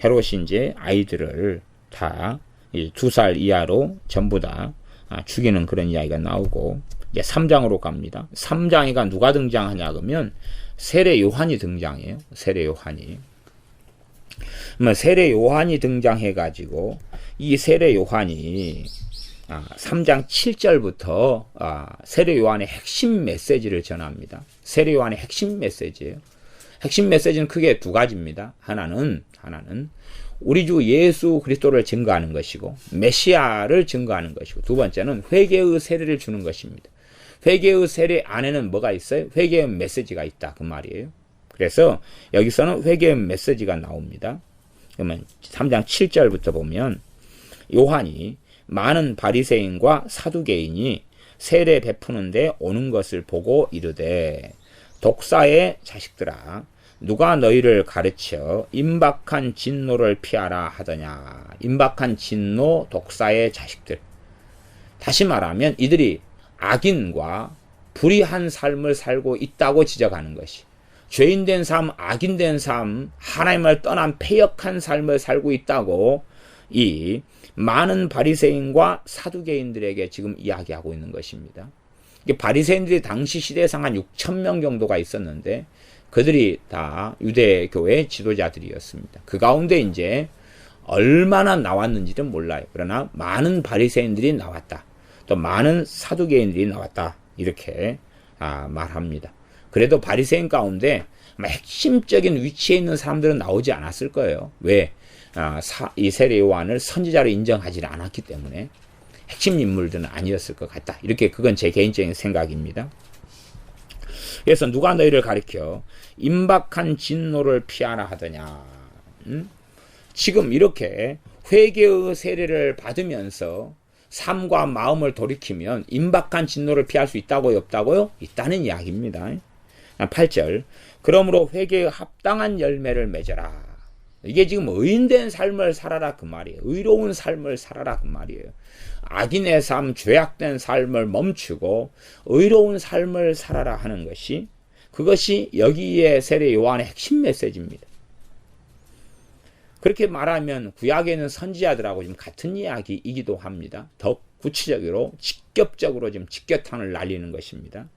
헤롯이 이제 아이들을 다 2살 이하로 전부 다 죽이는 그런 이야기가 나오고, 이제 3장으로 갑니다. 3장에가 누가 등장하냐 그러면 세례 요한이 등장해요. 세례 요한이. 세례 요한이 등장해 가지고 이 세례 요한이 3장 7절부터 세례 요한의 핵심 메시지를 전합니다. 세례 요한의 핵심 메시지예요. 핵심 메시지는 크게 두 가지입니다. 하나는 우리 주 예수 그리스도를 증거하는 것이고 메시아를 증거하는 것이고, 두 번째는 회개의 세례를 주는 것입니다. 회개의 세례 안에는 뭐가 있어요? 회개의 메시지가 있다 그 말이에요. 그래서 여기서는 회개의 메시지가 나옵니다. 그러면 3장 7절부터 보면 요한이 많은 바리새인과 사두개인이 세례 베푸는데 오는 것을 보고 이르되, 독사의 자식들아, 누가 너희를 가르쳐 임박한 진노를 피하라 하더냐. 임박한 진노, 독사의 자식들. 다시 말하면 이들이 악인과 불의한 삶을 살고 있다고 지적하는 것이, 죄인된 삶, 악인된 삶, 하나님을 떠난 패역한 삶을 살고 있다고 이 많은 바리새인과 사두개인들에게 지금 이야기하고 있는 것입니다. 바리새인들이 당시 시대상 한 6,000명 정도가 있었는데 그들이 다 유대교의 지도자들이었습니다. 그 가운데 이제 얼마나 나왔는지는 몰라요. 그러나 많은 바리새인들이 나왔다. 또 많은 사두개인들이 나왔다. 이렇게 말합니다. 그래도 바리새인 가운데 핵심적인 위치에 있는 사람들은 나오지 않았을 거예요. 왜? 이 세례 요한을 선지자로 인정하지 않았기 때문에 핵심 인물들은 아니었을 것 같다. 이렇게 그건 제 개인적인 생각입니다. 그래서 누가 너희를 가리켜 임박한 진노를 피하라 하더냐. 지금 이렇게 회개의 세례를 받으면서 삶과 마음을 돌이키면 임박한 진노를 피할 수 있다고요, 없다고요? 있다는 이야기입니다. 8절 그러므로 회개에 합당한 열매를 맺어라. 이게 지금 의인된 삶을 살아라 그 말이에요. 의로운 삶을 살아라 그 말이에요. 악인의 삶, 죄악된 삶을 멈추고 의로운 삶을 살아라 하는 것이, 그것이 여기에 세례 요한의 핵심 메시지입니다. 그렇게 말하면 구약에 있는 선지자들하고 지금 같은 이야기이기도 합니다. 더 구체적으로 직접적으로 지금 직격탄을 날리는 것입니다.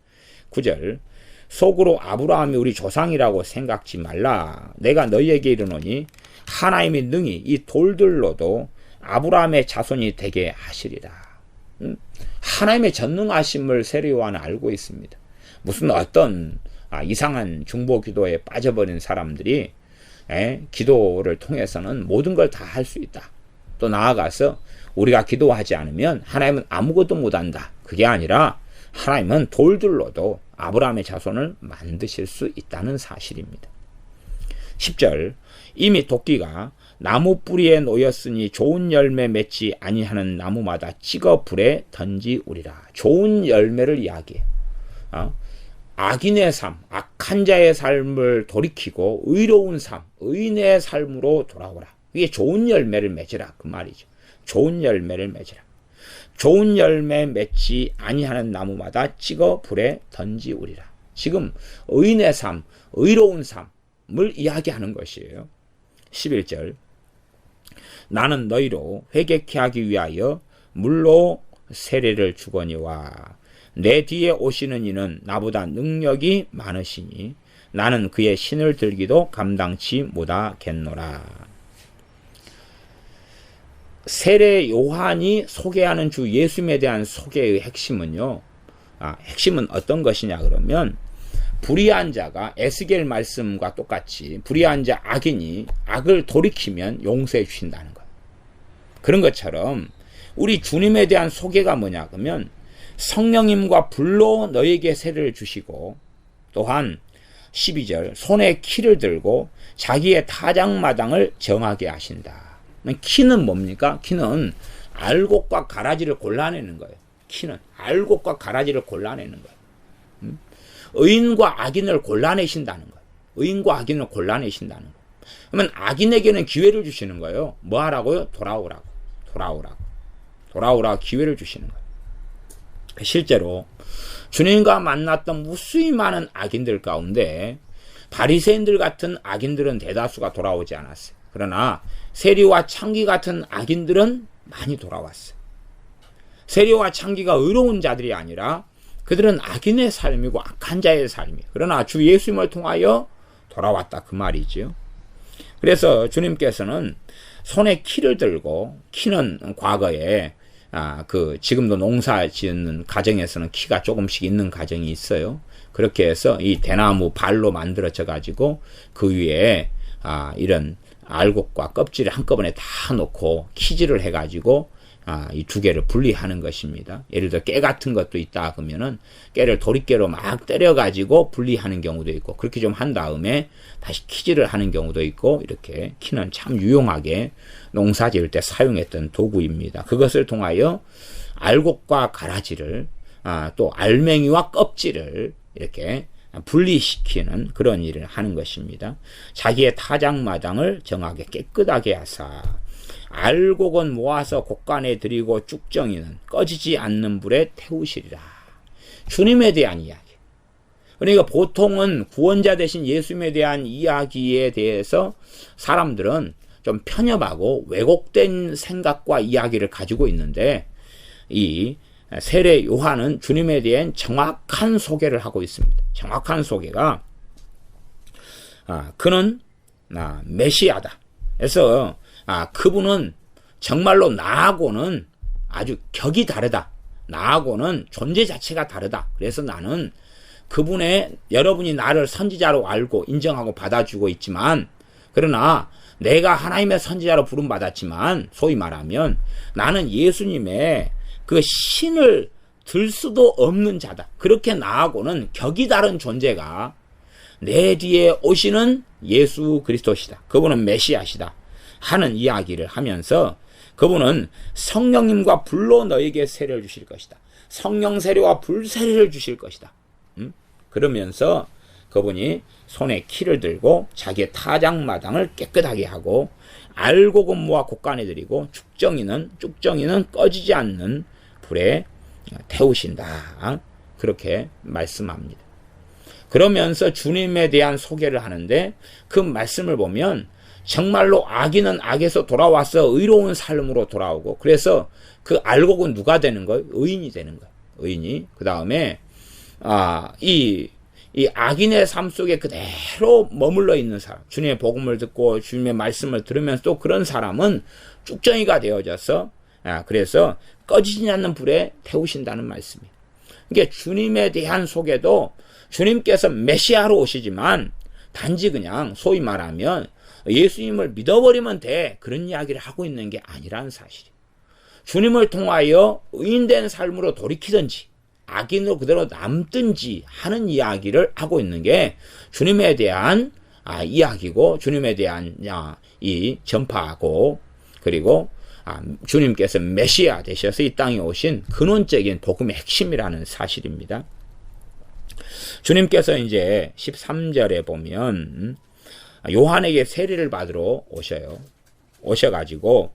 9절 속으로 아브라함이 우리 조상이라고 생각지 말라. 내가 너희에게 이르노니 하나님이 능히 이 돌들로도 아브라함의 자손이 되게 하시리라. 하나님의 전능하심을 세례 요한은 알고 있습니다. 무슨 어떤 이상한 중보 기도에 빠져버린 사람들이 기도를 통해서는 모든 걸 다 할 수 있다. 또 나아가서 우리가 기도하지 않으면 하나님은 아무것도 못한다. 그게 아니라 하나님은 돌들로도 아브라함의 자손을 만드실 수 있다는 사실입니다. 10절 이미 도끼가 나무 뿌리에 놓였으니 좋은 열매 맺지 아니하는 나무마다 찍어 불에 던지우리라. 좋은 열매를 이야기해요. 악인의 삶, 악한 자의 삶을 돌이키고 의로운 삶, 의인의 삶으로 돌아오라. 이게 좋은 열매를 맺으라 그 말이죠. 좋은 열매를 맺으라. 좋은 열매 맺지 아니하는 나무마다 찍어 불에 던지우리라. 지금 의인의 삶, 의로운 삶을 이야기하는 것이에요. 11절 나는 너희로 회개케 하기 위하여 물로 세례를 주거니와 내 뒤에 오시는 이는 나보다 능력이 많으시니 나는 그의 신을 들기도 감당치 못하겠노라. 세례 요한이 소개하는 주 예수님에 대한 소개의 핵심은요. 핵심은 어떤 것이냐 그러면 불의한 자가 에스겔 말씀과 똑같이 불의한 자 악인이 악을 돌이키면 용서해 주신다는 것. 그런 것처럼 우리 주님에 대한 소개가 뭐냐 그러면 성령님과 불로 너에게 세례를 주시고 또한 12절 손에 키를 들고 자기의 타작마당을 정하게 하신다. 키는 뭡니까? 키는 알곡과 가라지를 골라내는 거예요. 키는 알곡과 가라지를 골라내는 거예요. 의인과 악인을 골라내신다는 거예요. 의인과 악인을 골라내신다는 거예요. 그러면 악인에게는 기회를 주시는 거예요. 뭐 하라고요? 돌아오라고 기회를 주시는 거예요. 실제로 주님과 만났던 무수히 많은 악인들 가운데 바리새인들 같은 악인들은 대다수가 돌아오지 않았어요. 그러나 세리와 창기 같은 악인들은 많이 돌아왔어요. 세리와 창기가 의로운 자들이 아니라 그들은 악인의 삶이고 악한 자의 삶이에요. 그러나 주 예수님을 통하여 돌아왔다 그 말이죠. 그래서 주님께서는 손에 키를 들고, 키는 과거에 지금도 농사 짓는 가정에서는 키가 조금씩 있는 가정이 있어요. 그렇게 해서 이 대나무 발로 만들어져 가지고 그 위에 이런 알곡과 껍질을 한꺼번에 다 놓고 키질을 해 가지고 이 두 개를 분리하는 것입니다. 예를 들어 깨 같은 것도 있다 그러면은 깨를 도리깨로 막 때려 가지고 분리하는 경우도 있고, 그렇게 좀 한 다음에 다시 키질을 하는 경우도 있고, 이렇게 키는 참 유용하게 농사 지을 때 사용했던 도구입니다. 그것을 통하여 알곡과 가라지를 또 알맹이와 껍질을 이렇게 분리시키는 그런 일을 하는 것입니다. 자기의 타작마당을 정하게 깨끗하게 하사 알곡은 모아서 곳간에 들이고 쭉정이는 꺼지지 않는 불에 태우시리라. 주님에 대한 이야기. 그러니까 보통은 구원자 되신 예수님에 대한 이야기에 대해서 사람들은 좀 편협하고 왜곡된 생각과 이야기를 가지고 있는데, 이 세례 요한은 주님에 대한 정확한 소개를 하고 있습니다. 정확한 소개가 그는 메시아다. 그래서 그분은 정말로 나하고는 아주 격이 다르다. 나하고는 존재 자체가 다르다. 그래서 나는 그분의, 여러분이 나를 선지자로 알고 인정하고 받아주고 있지만, 그러나 내가 하나님의 선지자로 부름받았지만 소위 말하면 나는 예수님의 그 신을 들 수도 없는 자다. 그렇게 나하고는 격이 다른 존재가 내 뒤에 오시는 예수 그리스도시다. 그분은 메시아시다. 하는 이야기를 하면서 그분은 성령님과 불로 너에게 세례를 주실 것이다. 성령 세례와 불 세례를 주실 것이다. 그러면서 그분이 손에 키를 들고 자기의 타작마당을 깨끗하게 하고 알고 근무와 곡간에 드리고 쭉정이는 꺼지지 않는 불에 태우신다. 그렇게 말씀합니다. 그러면서 주님에 대한 소개를 하는데 그 말씀을 보면 정말로 악인은 악에서 돌아와서 의로운 삶으로 돌아오고 그래서 그 알곡은 누가 되는 거예요? 의인이 되는 거예요. 의인이. 그 다음에 이 악인의 삶 속에 그대로 머물러 있는 사람, 주님의 복음을 듣고 주님의 말씀을 들으면서 또 그런 사람은 쭉정이가 되어져서 그래서 꺼지지 않는 불에 태우신다는 말씀이에요. 그러니까 주님에 대한 소개도 주님께서 메시아로 오시지만 단지 그냥 소위 말하면 예수님을 믿어버리면 돼 그런 이야기를 하고 있는 게 아니라는 사실이에요. 주님을 통하여 의인된 삶으로 돌이키든지 악인으로 그대로 남든지 하는 이야기를 하고 있는 게 주님에 대한 이야기고 주님에 대한 이 전파하고 그리고 주님께서 메시아 되셔서 이 땅에 오신 근원적인 복음의 핵심이라는 사실입니다. 주님께서 이제 13절에 보면 요한에게 세례를 받으러 오셔요. 오셔가지고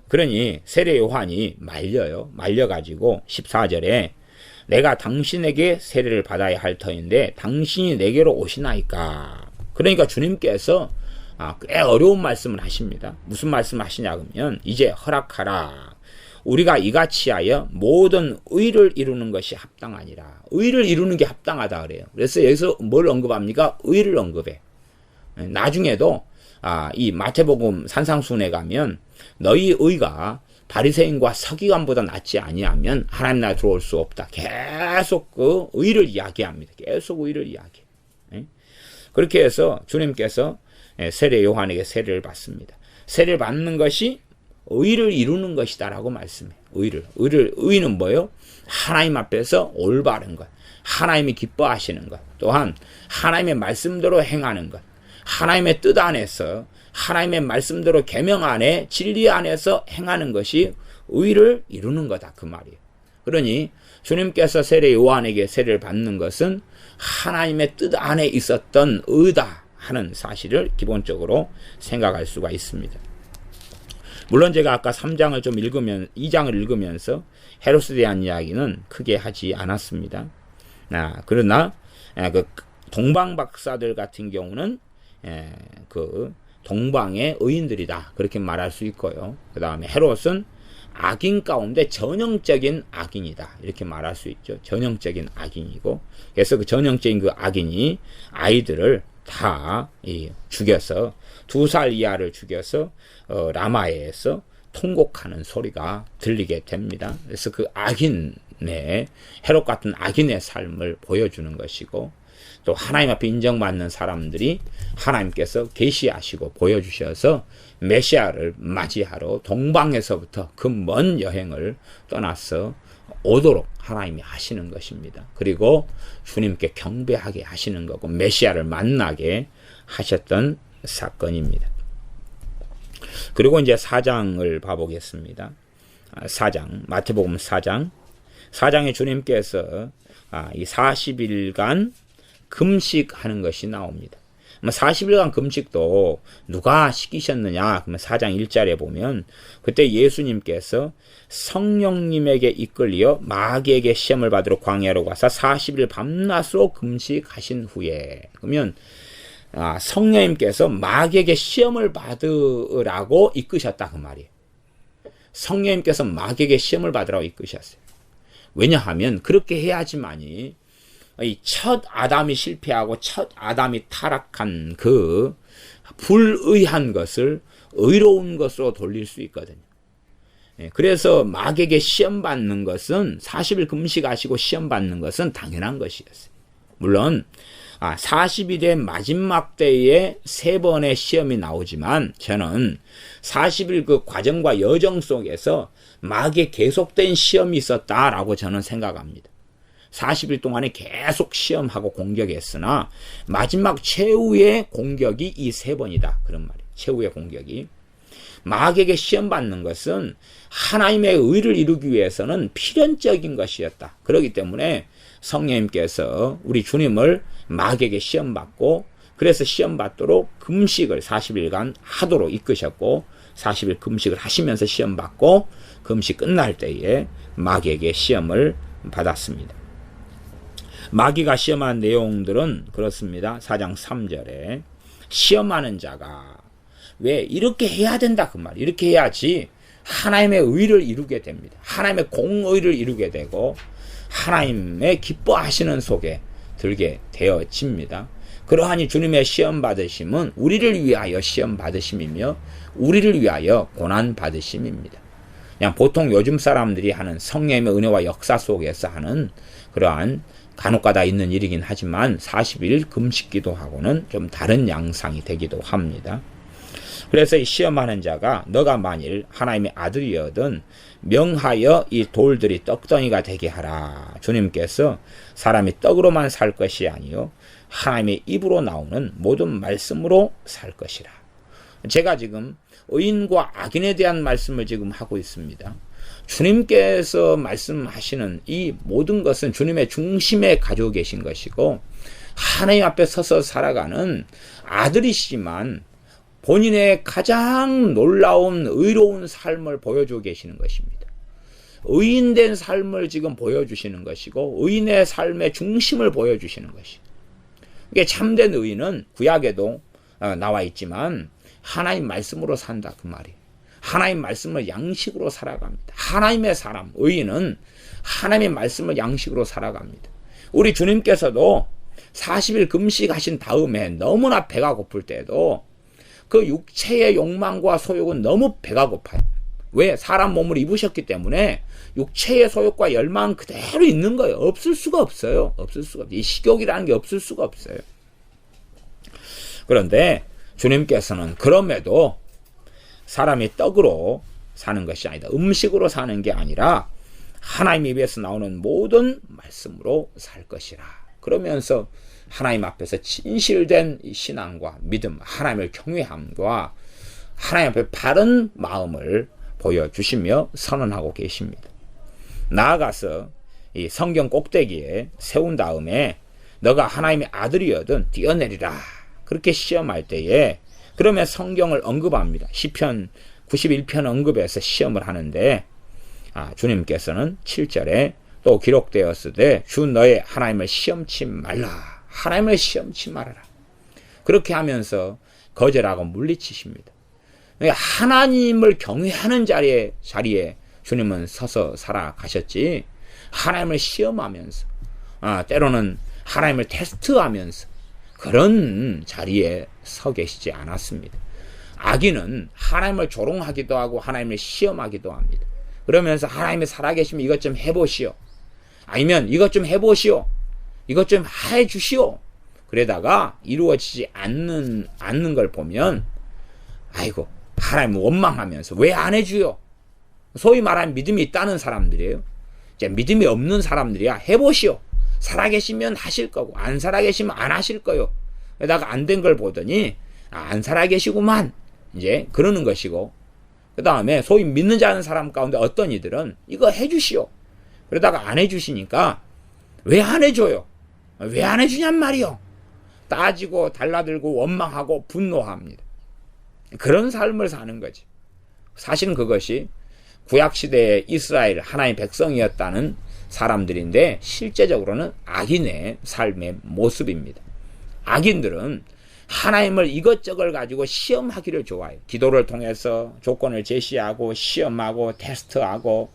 그러니 세례 요한이 말려가지고 14절에 내가 당신에게 세례를 받아야 할 터인데 당신이 내게로 오시나이까. 그러니까 주님께서 꽤 어려운 말씀을 하십니다. 무슨 말씀을 하시냐 그러면 이제 허락하라. 우리가 이같이 하여 모든 의를 이루는 것이 합당하니라. 의를 이루는 게 합당하다 그래요. 그래서 여기서 뭘 언급합니까? 의를 언급해. 나중에도 이 마태복음 산상수훈에 가면 너희 의가 바리새인과 서기관보다 낫지 아니하면 하나님 나라에 들어올 수 없다. 계속 그 의를 이야기합니다. 계속 의를 이야기해. 그렇게 해서 주님께서 세례 요한에게 세례를 받습니다. 세례를 받는 것이 의를 이루는 것이다라고 말씀해요. 의는 뭐예요? 하나님 앞에서 올바른 것, 하나님이 기뻐하시는 것, 또한 하나님의 말씀대로 행하는 것, 하나님의 뜻 안에서 하나님의 말씀대로 계명 안에 진리 안에서 행하는 것이 의를 이루는 거다 그 말이에요. 그러니 주님께서 세례 요한에게 세례를 받는 것은 하나님의 뜻 안에 있었던 의다 하는 사실을 기본적으로 생각할 수가 있습니다. 물론 제가 아까 2장을 읽으면서 헤롯에 대한 이야기는 크게 하지 않았습니다. 그러나 그 동방 박사들 같은 경우는 그 동방의 의인들이다 그렇게 말할 수 있고요. 그 다음에 헤롯은 악인 가운데 전형적인 악인이다 이렇게 말할 수 있죠. 전형적인 악인이고 그래서 그 전형적인 그 악인이 아이들을 다 죽여서 2살 이하를 죽여서 라마에서 통곡하는 소리가 들리게 됩니다. 그래서 그 악인의 헤롯 같은 악인의 삶을 보여주는 것이고 또 하나님 앞에 인정받는 사람들이 하나님께서 계시하시고 보여주셔서 메시아를 맞이하러 동방에서부터 그 먼 여행을 떠나서 오도록 하나님이 하시는 것입니다. 그리고 주님께 경배하게 하시는 거고 메시아를 만나게 하셨던 사건입니다. 그리고 이제 4장을 봐보겠습니다. 4장, 마태복음 4장에 주님께서 이 40일간 금식하는 것이 나옵니다. 40일간 금식도 누가 시키셨느냐? 그러면 4장 1절에 보면 그때 예수님께서 성령님에게 이끌려 마귀에게 시험을 받으러 광야로 가서 40일 밤낮으로 금식하신 후에 그러면 성령님께서 마귀에게 시험을 받으라고 이끄셨다 그 말이에요. 성령님께서 마귀에게 시험을 받으라고 이끄셨어요. 왜냐하면 그렇게 해야지만이 이 첫 아담이 실패하고 첫 아담이 타락한 그 불의한 것을 의로운 것으로 돌릴 수 있거든요. 그래서 마귀에게 시험 받는 것은 40일 금식하시고 시험 받는 것은 당연한 것이었어요. 물론 40이 된 마지막 때에 3번의 시험이 나오지만 저는 40일 그 과정과 여정 속에서 마귀의 계속된 시험이 있었다라고 저는 생각합니다. 40일 동안에 계속 시험하고 공격했으나 마지막 최후의 공격이 이 3번이다. 그런 말이에요. 최후의 공격이. 마귀에게 시험받는 것은 하나님의 의를 이루기 위해서는 필연적인 것이었다. 그렇기 때문에 성령님께서 우리 주님을 마귀에게 시험받고 그래서 시험받도록 금식을 40일간 하도록 이끄셨고 40일 금식을 하시면서 시험받고 금식 끝날 때에 마귀에게 시험을 받았습니다. 마귀가 시험한 내용들은 그렇습니다. 4장 3절에 시험하는 자가 왜 이렇게 해야 된다 그 말. 이렇게 해야지 하나님의 의를 이루게 됩니다. 하나님의 공의를 이루게 되고 하나님의 기뻐하시는 속에 들게 되어집니다. 그러하니 주님의 시험 받으심은 우리를 위하여 시험 받으심이며 우리를 위하여 고난 받으심입니다. 그냥 보통 요즘 사람들이 하는 성령의 은혜와 역사 속에서 하는 그러한 간혹가다 있는 일이긴 하지만 40일 금식기도하고는 좀 다른 양상이 되기도 합니다. 그래서 이 시험하는 자가 너가 만일 하나님의 아들이어든 명하여 이 돌들이 떡덩이가 되게 하라. 주님께서 사람이 떡으로만 살 것이 아니요 하나님의 입으로 나오는 모든 말씀으로 살 것이라. 제가 지금 의인과 악인에 대한 말씀을 지금 하고 있습니다. 주님께서 말씀하시는 이 모든 것은 주님의 중심에 가지고 계신 것이고 하나님 앞에 서서 살아가는 아들이시지만 본인의 가장 놀라운 의로운 삶을 보여주고 계시는 것입니다. 의인된 삶을 지금 보여주시는 것이고 의인의 삶의 중심을 보여주시는 것이고 이게 참된 의인은 구약에도 나와 있지만 하나님 말씀으로 산다 그 말이에요. 하나님 말씀을 양식으로 살아갑니다. 하나님의 사람 의인은 하나님의 말씀을 양식으로 살아갑니다. 우리 주님께서도 40일 금식하신 다음에 너무나 배가 고플 때에도 그 육체의 욕망과 소욕은 너무 배가 고파요. 왜? 사람 몸을 입으셨기 때문에 육체의 소욕과 열망은 그대로 있는 거예요. 없을 수가 없어요. 없을 수가 없어요. 이 식욕이라는 게 없을 수가 없어요. 그런데 주님께서는 그럼에도 사람이 떡으로 사는 것이 아니다. 음식으로 사는 게 아니라 하나님 입에서 나오는 모든 말씀으로 살 것이라. 그러면서 하나님 앞에서 진실된 신앙과 믿음, 하나님을 경외함과 하나님 앞에 바른 마음을 보여주시며 선언하고 계십니다. 나아가서 이 성경 꼭대기에 세운 다음에 너가 하나님의 아들이어든 뛰어내리라. 그렇게 시험할 때에 그러면 성경을 언급합니다. 시편 91편 언급해서 시험을 하는데 주님께서는 7절에 또 기록되었으되 주 너의 하나님을 시험치 말라. 하나님을 시험치 말아라. 그렇게 하면서 거절하고 물리치십니다. 하나님을 경외하는 자리에 주님은 서서 살아가셨지 하나님을 시험하면서 때로는 하나님을 테스트하면서 그런 자리에 서 계시지 않았습니다. 악인은 하나님을 조롱하기도 하고 하나님을 시험하기도 합니다. 그러면서 하나님이 살아계시면 이것 좀 해보시오. 아니면 이것 좀 해보시오. 이것 좀 해주시오. 그러다가 이루어지지 않는 걸 보면 아이고 하나님 원망하면서 왜 안 해주요? 소위 말하는 믿음이 있다는 사람들이에요. 이제 믿음이 없는 사람들이야 해보시오. 살아계시면 하실 거고 안 살아계시면 안 하실 거요. 그러다가 안 된 걸 보더니 안 살아계시구만 이제 그러는 것이고 그 다음에 소위 믿는 자는 사람 가운데 어떤 이들은 이거 해주시오. 그러다가 안 해주시니까 왜 안 해줘요? 왜 안 해주냔 말이요. 따지고 달라들고 원망하고 분노합니다. 그런 삶을 사는 거지. 사실은 그것이 구약시대의 이스라엘 하나님의 백성이었다는 사람들인데 실제적으로는 악인의 삶의 모습입니다. 악인들은 하나님을 이것저것 가지고 시험하기를 좋아해요. 기도를 통해서 조건을 제시하고 시험하고 테스트하고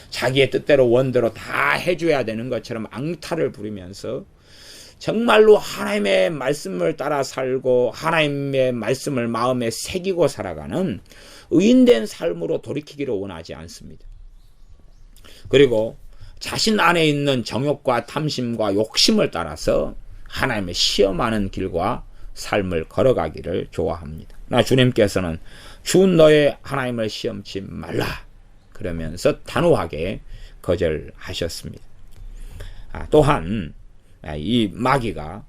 자기의 뜻대로 원대로 다 해줘야 되는 것처럼 앙탈을 부리면서 정말로 하나님의 말씀을 따라 살고 하나님의 말씀을 마음에 새기고 살아가는 의인된 삶으로 돌이키기를 원하지 않습니다. 그리고 자신 안에 있는 정욕과 탐심과 욕심을 따라서 하나님을 시험하는 길과 삶을 걸어가기를 좋아합니다. 나 주님께서는 주 너의 하나님을 시험치 말라 그러면서 단호하게 거절하셨습니다. 또한 이 마귀가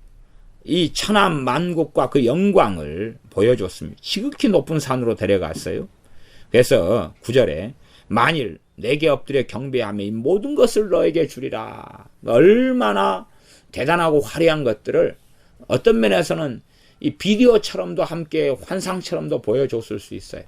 이 천하 만국과 그 영광을 보여줬습니다. 지극히 높은 산으로 데려갔어요. 그래서 9절에 만일 내게 엎드려 경배하며 이 모든 것을 너에게 주리라. 얼마나 대단하고 화려한 것들을 어떤 면에서는 이 비디오처럼도 함께 환상처럼도 보여줬을 수 있어요.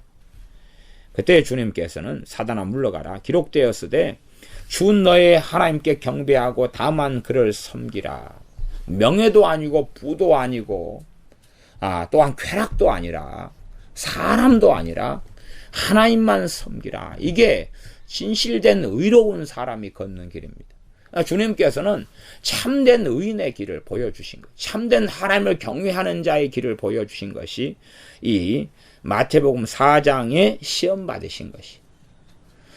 그때 주님께서는 사단아 물러가라. 기록되었으되 주 너의 하나님께 경배하고 다만 그를 섬기라. 명예도 아니고 부도 아니고 또한 쾌락도 아니라 사람도 아니라 하나님만 섬기라. 이게 진실된 의로운 사람이 걷는 길입니다. 주님께서는 참된 의인의 길을 보여주신 것, 참된 하나님을 경외하는 자의 길을 보여주신 것이 이 마태복음 4장에 시험 받으신 것이,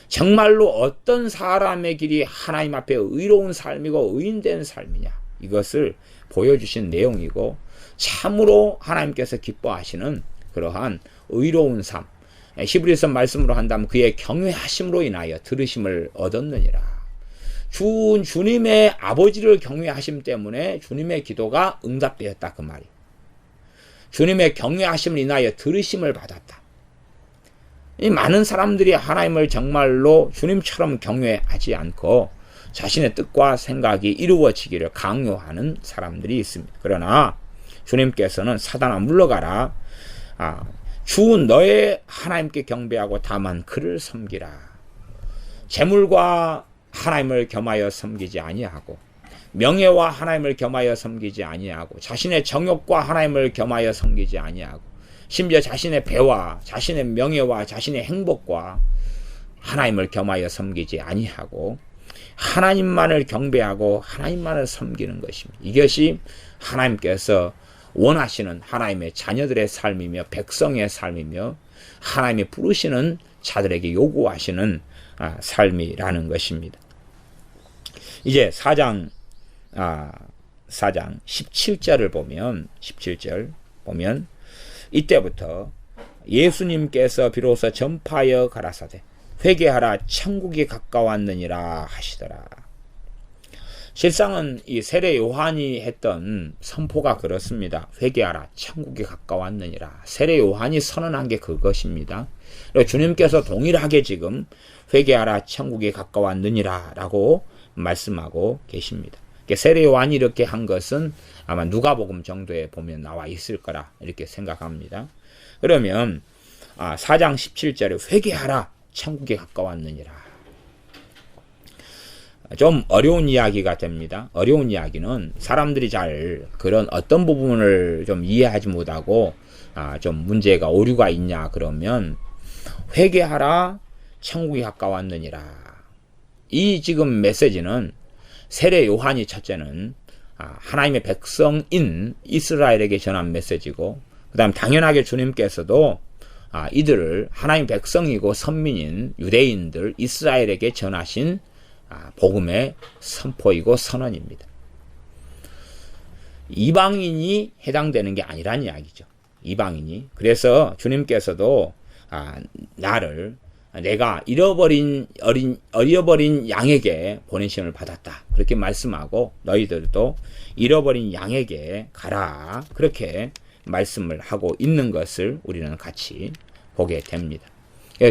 정말로 어떤 사람의 길이 하나님 앞에 의로운 삶이고 의인된 삶이냐, 이것을 보여주신 내용이고, 참으로 하나님께서 기뻐하시는 그러한 의로운 삶, 히브리서 말씀으로 한다면 그의 경외하심으로 인하여 들으심을 얻었느니라. 주님의 아버지를 경외하심 때문에 주님의 기도가 응답되었다, 그 말이. 주님의 경외하심을 인하여 들으심을 받았다. 이 많은 사람들이 하나님을 정말로 주님처럼 경외하지 않고 자신의 뜻과 생각이 이루어지기를 강요하는 사람들이 있습니다. 그러나 주님께서는 사단아 물러가라. 주 너의 하나님께 경배하고 다만 그를 섬기라. 재물과 하나님을 겸하여 섬기지 아니하고, 명예와 하나님을 겸하여 섬기지 아니하고, 자신의 정욕과 하나님을 겸하여 섬기지 아니하고, 심지어 자신의 배와 자신의 명예와 자신의 행복과 하나님을 겸하여 섬기지 아니하고 하나님만을 경배하고 하나님만을 섬기는 것입니다. 이것이 하나님께서 원하시는 하나님의 자녀들의 삶이며 백성의 삶이며 하나님이 부르시는 자들에게 요구하시는 삶이라는 것입니다. 이제 4장 17절을 보면, 17절 보면 이때부터 예수님께서 비로소 전파하여 가라사대 회개하라 천국이 가까웠느니라 하시더라. 실상은 이 세례 요한이 했던 선포가 그렇습니다. 회개하라 천국이 가까웠느니라. 세례 요한이 선언한 게 그것입니다. 그리고 주님께서 동일하게 지금 회개하라 천국이 가까웠느니라 라고 말씀하고 계십니다. 세례 요한이 이렇게 한 것은 아마 누가복음 정도에 보면 나와 있을 거라 이렇게 생각합니다. 그러면 4장 17절에 회개하라 천국에 가까웠느니라. 좀 어려운 이야기가 됩니다. 어려운 이야기는 사람들이 잘 그런 어떤 부분을 좀 이해하지 못하고 좀 문제가 오류가 있냐 그러면 회개하라 천국이 가까웠느니라. 이 지금 메시지는 세례 요한이 첫째는 하나님의 백성인 이스라엘에게 전한 메시지고, 그 다음 당연하게 주님께서도 이들을 하나님 백성이고 선민인 유대인들 이스라엘에게 전하신 복음의 선포이고 선언입니다. 이방인이 해당되는 게 아니란 이야기죠. 이방인이. 그래서 주님께서도 나를 내가 잃어버린 양에게 보내심을 받았다. 그렇게 말씀하고 너희들도 잃어버린 양에게 가라. 그렇게 말씀을 하고 있는 것을 우리는 같이 보게 됩니다.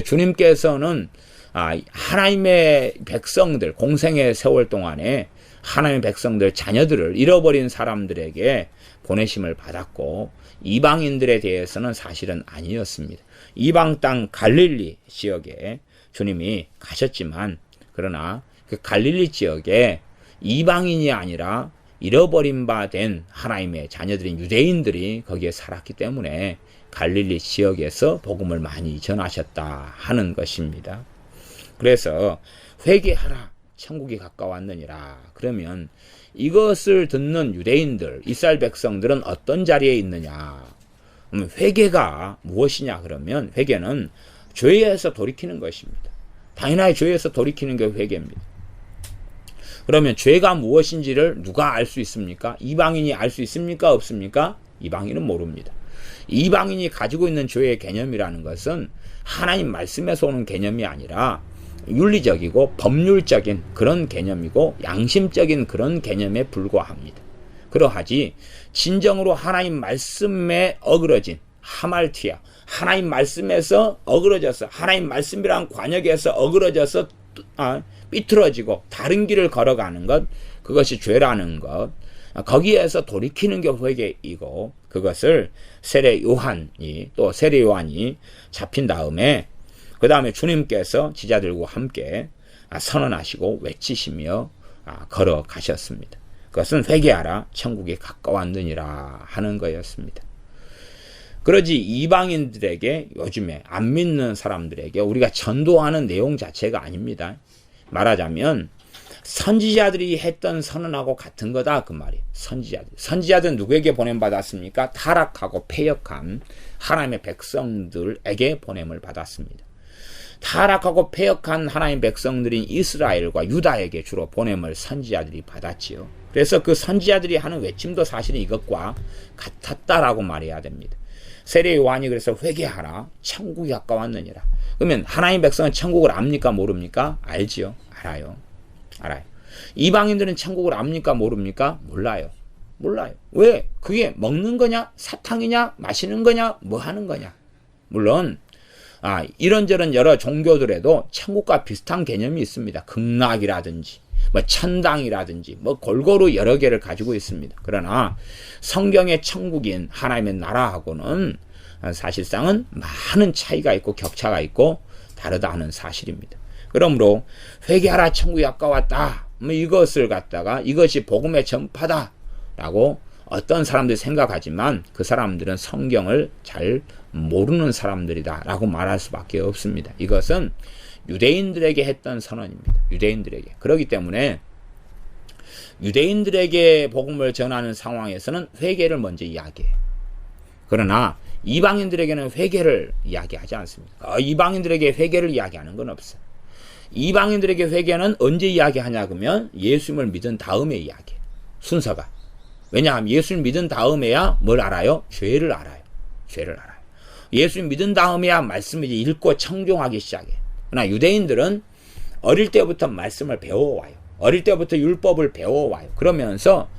주님께서는 하나님의 백성들, 공생의 세월 동안에 하나님의 백성들, 자녀들을 잃어버린 사람들에게 보내심을 받았고, 이방인들에 대해서는 사실은 아니었습니다. 이방 땅 갈릴리 지역에 주님이 가셨지만, 그러나 그 갈릴리 지역에 이방인이 아니라 잃어버린 바 된 하나님의 자녀들인 유대인들이 거기에 살았기 때문에 갈릴리 지역에서 복음을 많이 전하셨다 하는 것입니다. 그래서 회개하라 천국이 가까웠느니라. 그러면 이것을 듣는 유대인들, 이스라엘 백성들은 어떤 자리에 있느냐? 회개가 무엇이냐 그러면 회개는 죄에서 돌이키는 것입니다. 당연하게 죄에서 돌이키는 게 회개입니다. 그러면 죄가 무엇인지를 누가 알 수 있습니까? 이방인이 알 수 있습니까? 없습니까? 이방인은 모릅니다. 이방인이 가지고 있는 죄의 개념이라는 것은 하나님 말씀에서 오는 개념이 아니라 윤리적이고 법률적인 그런 개념이고 양심적인 그런 개념에 불과합니다. 그러하지 진정으로 하나님 말씀에 어그러진 하말티아, 하나님 말씀에서 어그러져서 하나님 말씀이란 관역에서 어그러져서 삐뚤어지고 다른 길을 걸어가는 것, 그것이 죄라는 것, 거기에서 돌이키는 게 회개이고, 그것을 세례 요한이 잡힌 다음에 그 다음에 주님께서 제자들과 함께 선언하시고 외치시며 걸어가셨습니다. 그것은 회개하라 천국이 가까웠느니라 하는 거였습니다. 그러지 이방인들에게, 요즘에 안 믿는 사람들에게 우리가 전도하는 내용 자체가 아닙니다. 말하자면 선지자들이 했던 선언하고 같은 거다 그 말이에요. 선지자들은 누구에게 보냄받았습니까? 타락하고 패역한 하나님의 백성들에게 보냄을 받았습니다. 타락하고 패역한 하나님의 백성들인 이스라엘과 유다에게 주로 보냄을 선지자들이 받았지요. 그래서 그 선지자들이 하는 외침도 사실은 이것과 같았다라고 말해야 됩니다. 세례 요한이 그래서 회개하라 천국이 가까웠느니라. 그러면 하나님 백성은 천국을 압니까 모릅니까? 알지요. 알아요. 이방인들은 천국을 압니까 모릅니까? 몰라요. 왜? 그게 먹는 거냐? 사탕이냐? 마시는 거냐? 뭐 하는 거냐? 물론 이런저런 여러 종교들에도 천국과 비슷한 개념이 있습니다. 극락이라든지 뭐 천당이라든지 뭐 골고루 여러 개를 가지고 있습니다. 그러나 성경의 천국인 하나님의 나라하고는 사실상은 많은 차이가 있고 격차가 있고 다르다 하는 사실입니다. 그러므로 회개하라 천국이 가까웠다, 뭐 이것을 갖다가 이것이 복음의 전파다라고 어떤 사람들이 생각하지만 그 사람들은 성경을 잘 모르는 사람들이다 라고 말할 수밖에 없습니다. 이것은 유대인들에게 했던 선언입니다. 유대인들에게. 그렇기 때문에 유대인들에게 복음을 전하는 상황에서는 회개를 먼저 이야기해요. 그러나 이방인들에게는 회개를 이야기하지 않습니다. 이방인들에게 회개를 이야기하는 건 없어요. 이방인들에게 회개는 언제 이야기하냐 그러면 예수님을 믿은 다음에 이야기해요. 순서가. 왜냐하면 예수님 믿은 다음에야 뭘 알아요? 죄를 알아요. 예수님 믿은 다음에야 말씀을 읽고 청종하기 시작해요. 그러나 유대인들은 어릴 때부터 말씀을 배워와요. 어릴 때부터 율법을 배워와요. 그러면서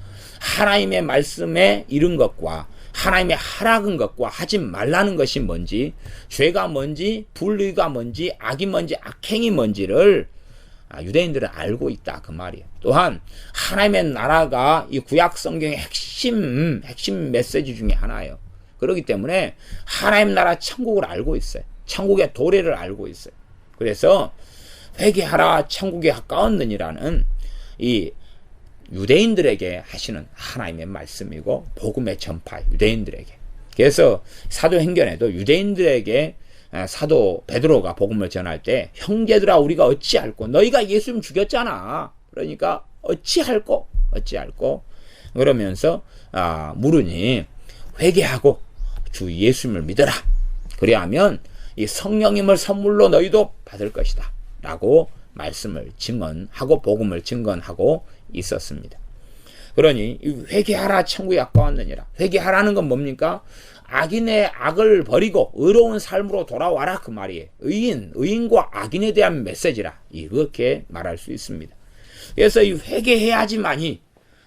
하나님의 말씀에 이른 것과 하나님의 하라는 것과 하지 말라는 것이 뭔지, 죄가 뭔지, 불의가 뭔지, 악이 뭔지, 악행이 뭔지를 유대인들은 알고 있다 그 말이에요. 또한 하나님의 나라가 이 구약 성경의 핵심 메시지 중에 하나예요. 그렇기 때문에 하나님 나라 천국을 알고 있어요. 천국의 도래를 알고 있어요. 그래서 회개하라 천국에 가까웠느니라는 이 유대인들에게 하시는 하나님의 말씀이고 복음의 전파, 유대인들에게. 그래서 사도행전에도 유대인들에게 사도 베드로가 복음을 전할 때 형제들아 우리가 어찌할꼬, 너희가 예수님 죽였잖아. 그러니까 어찌할꼬 그러면서 물으니 회개하고 주 예수님을 믿어라. 그래야면 이 성령님을 선물로 너희도 받을 것이다 라고 말씀을 증언하고 복음을 증언하고 있었습니다. 그러니 회개하라 천국에 가까웠느니라. 회개하라는 건 뭡니까? 악인의 악을 버리고 의로운 삶으로 돌아와라 그 말이에요. 의인과 악인에 대한 메시지라 이렇게 말할 수 있습니다. 그래서 이 회개해야지만이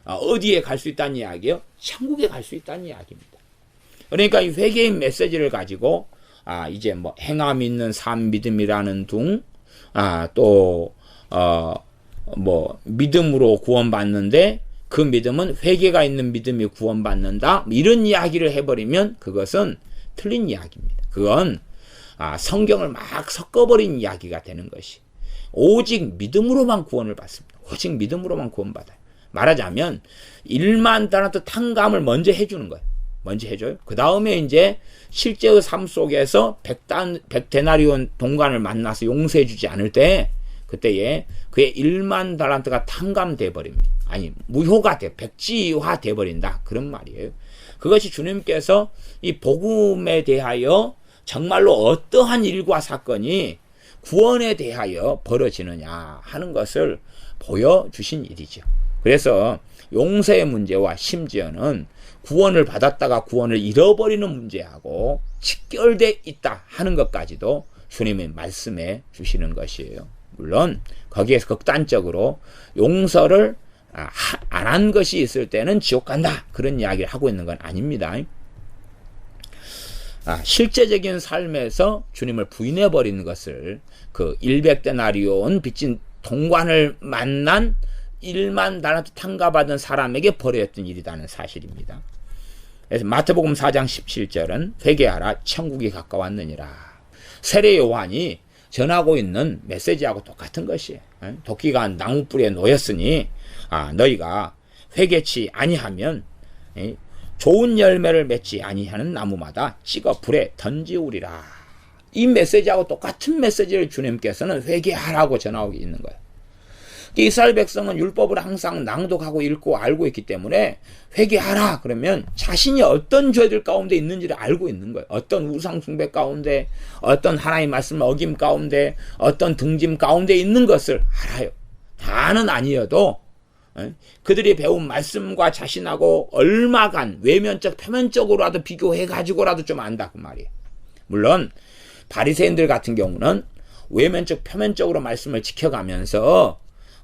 어디에 갈 수 있다는 이야기예요? 천국에 갈 수 있다는 이야기입니다. 그러니까 이 회개의 메시지를 가지고 이제 뭐 행함 있는 삶 믿음이라는 둥, 뭐 믿음으로 구원받는데 그 믿음은 회개가 있는 믿음이 구원받는다, 이런 이야기를 해버리면 그것은 틀린 이야기입니다. 그건 성경을 막 섞어버린 이야기가 되는 것이, 오직 믿음으로만 구원을 받습니다. 오직 믿음으로만 구원받아요. 말하자면 1만 달란트 탕감을 먼저 해주는 거예요. 먼저 해줘요. 그 다음에 이제 실제의 삶 속에서 100데나리온 동관을 만나서 용서해주지 않을 때 그때에 그의 1만 달란트가 탕감돼 버립니다. 아니 무효가 돼, 백지화 돼 버린다 그런 말이에요. 그것이 주님께서 이 복음에 대하여 정말로 어떠한 일과 사건이 구원에 대하여 벌어지느냐 하는 것을 보여주신 일이죠. 그래서 용서의 문제와 심지어는 구원을 받았다가 구원을 잃어버리는 문제하고 직결되어 있다 하는 것까지도 주님이 말씀해 주시는 것이에요. 물론 거기에서 극단적으로 용서를 안 한 것이 있을 때는 지옥 간다 그런 이야기를 하고 있는 건 아닙니다. 실제적인 삶에서 주님을 부인해 버리는 것을 그 100데나리온 빚진 동관을 만난 1만 달란트 탕가받은 사람에게 벌어졌던 일이라는 사실입니다. 그래서 마태복음 4장 17절은 회개하라 천국이 가까웠느니라. 세례 요한이 전하고 있는 메시지하고 똑같은 것이에요. 도끼가 나무뿌리에 놓였으니 너희가 회개치 아니하면 좋은 열매를 맺지 아니하는 나무마다 찍어 불에 던지우리라. 이 메시지하고 똑같은 메시지를 주님께서는 회개하라고 전하고 있는 거예요. 이스라엘 백성은 율법을 항상 낭독하고 읽고 알고 있기 때문에 회개하라 그러면 자신이 어떤 죄들 가운데 있는지를 알고 있는 거예요. 어떤 우상 숭배 가운데, 어떤 하나님의 말씀을 어김 가운데, 어떤 등짐 가운데 있는 것을 알아요. 다는 아니어도 그들이 배운 말씀과 자신하고 얼마간 외면적 표면적으로라도 비교해 가지고라도 좀 안다 그 말이에요. 물론 바리새인들 같은 경우는 외면적 표면적으로 말씀을 지켜가면서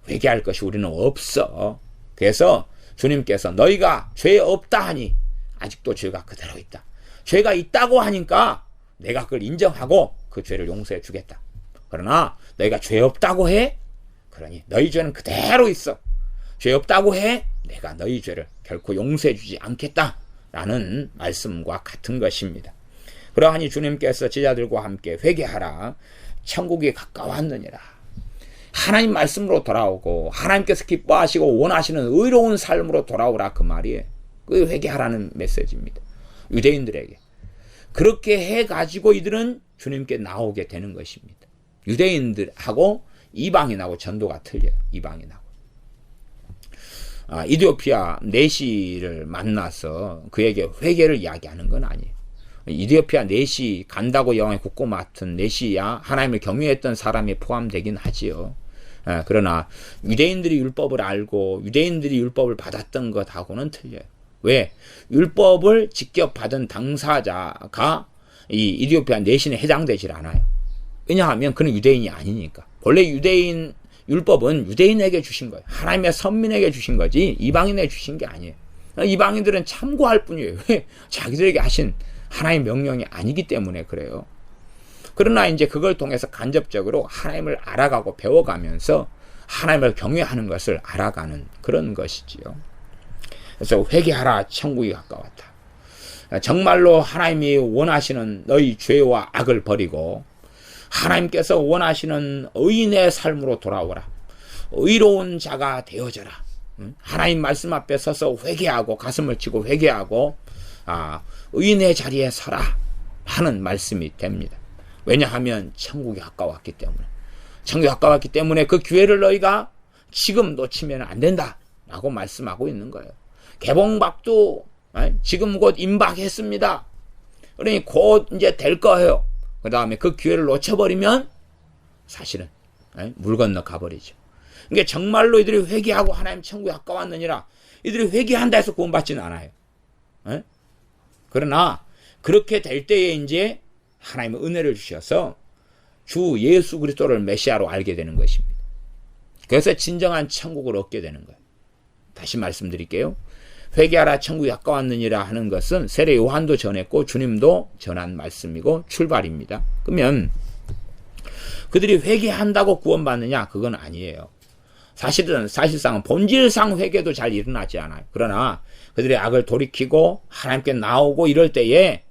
회개할 것이 우리는 없어. 그래서 주님께서 너희가 죄 없다 하니 아직도 죄가 그대로 있다. 죄가 있다고 하니까 내가 그걸 인정하고 그 죄를 용서해 주겠다. 그러나 너희가 죄 없다고 해? 그러니 너희 죄는 그대로 있어. 죄 없다고 해? 내가 너희 죄를 결코 용서해 주지 않겠다. 라는 말씀과 같은 것입니다. 그러하니 주님께서 제자들과 함께 회개하라. 천국이 가까웠느니라. 하나님 말씀으로 돌아오고 하나님께서 기뻐하시고 원하시는 의로운 삶으로 돌아오라 그 말이에요. 그 회개하라는 메시지입니다. 유대인들에게. 그렇게 해가지고 이들은 주님께 나오게 되는 것입니다. 유대인들하고 이방인하고 전도가 틀려요. 이방인하고. 이디오피아 내시를 만나서 그에게 회개를 이야기하는 건 아니에요. 이디오피아 내시 간다고 영화에 국고 맡은 내시야 하나님을 경외했던 사람이 포함되긴 하지요. 그러나 유대인들이 율법을 알고 유대인들이 율법을 받았던 것하고는 틀려요. 왜? 율법을 직접 받은 당사자가 이 이디오피아 내신에 해당되질 않아요. 왜냐하면 그는 유대인이 아니니까. 원래 유대인 율법은 유대인에게 주신 거예요. 하나님의 선민에게 주신 거지 이방인에게 주신 게 아니에요. 이방인들은 참고할 뿐이에요. 왜? 자기들에게 하신 하나님의 명령이 아니기 때문에 그래요. 그러나 이제 그걸 통해서 간접적으로 하나님을 알아가고 배워가면서 하나님을 경외하는 것을 알아가는 그런 것이지요. 그래서 회개하라 천국이 가까웠다. 정말로 하나님이 원하시는 너희 죄와 악을 버리고 하나님께서 원하시는 의인의 삶으로 돌아오라. 의로운 자가 되어져라. 하나님 말씀 앞에 서서 회개하고 가슴을 치고 회개하고 의인의 자리에 서라 하는 말씀이 됩니다. 왜냐하면 천국이 가까웠기 때문에. 천국이 가까웠기 때문에 그 기회를 너희가 지금 놓치면 안 된다 라고 말씀하고 있는 거예요. 개봉박도 지금 곧 임박했습니다. 그러니 곧 이제 될 거예요. 그 다음에 그 기회를 놓쳐버리면 사실은 물 건너 가버리죠. 그러니까 정말로 이들이 회개하고 하나님 천국에 가까웠느니라. 이들이 회개한다 해서 구원받지는 않아요. 그러나 그렇게 될 때에 이제 하나님의 은혜를 주셔서 주 예수 그리스도를 메시아로 알게 되는 것입니다. 그래서 진정한 천국을 얻게 되는 거예요. 다시 말씀드릴게요. 회개하라 천국이 가까웠느니라 하는 것은 세례 요한도 전했고 주님도 전한 말씀이고 출발입니다. 그러면 그들이 회개한다고 구원받느냐? 그건 아니에요. 사실상 본질상 회개도 잘 일어나지 않아요. 그러나 그들의 악을 돌이키고 하나님께 나오고 이럴 때에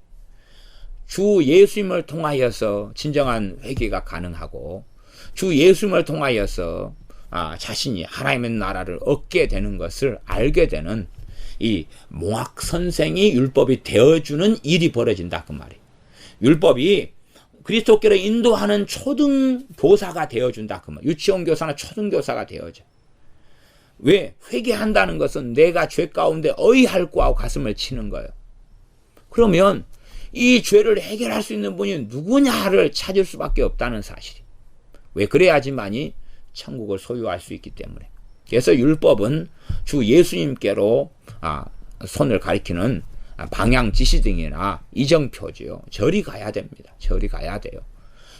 주 예수님을 통하여서 진정한 회개가 가능하고 주 예수님을 통하여서 자신이 하나님의 나라를 얻게 되는 것을 알게 되는 이 몽학 선생이 율법이 되어주는 일이 벌어진다 그 말이에요. 율법이 그리스도께로 인도하는 초등 교사가 되어준다 그 말. 유치원 교사나 초등 교사가 되어져. 왜? 회개한다는 것은 내가 죄 가운데 어이할고 하고 가슴을 치는 거예요. 그러면 이 죄를 해결할 수 있는 분이 누구냐를 찾을 수밖에 없다는 사실이. 왜? 그래야지만이 천국을 소유할 수 있기 때문에. 그래서 율법은 주 예수님께로 손을 가리키는 방향 지시등이나 이정표지요. 저리 가야 됩니다. 저리 가야 돼요.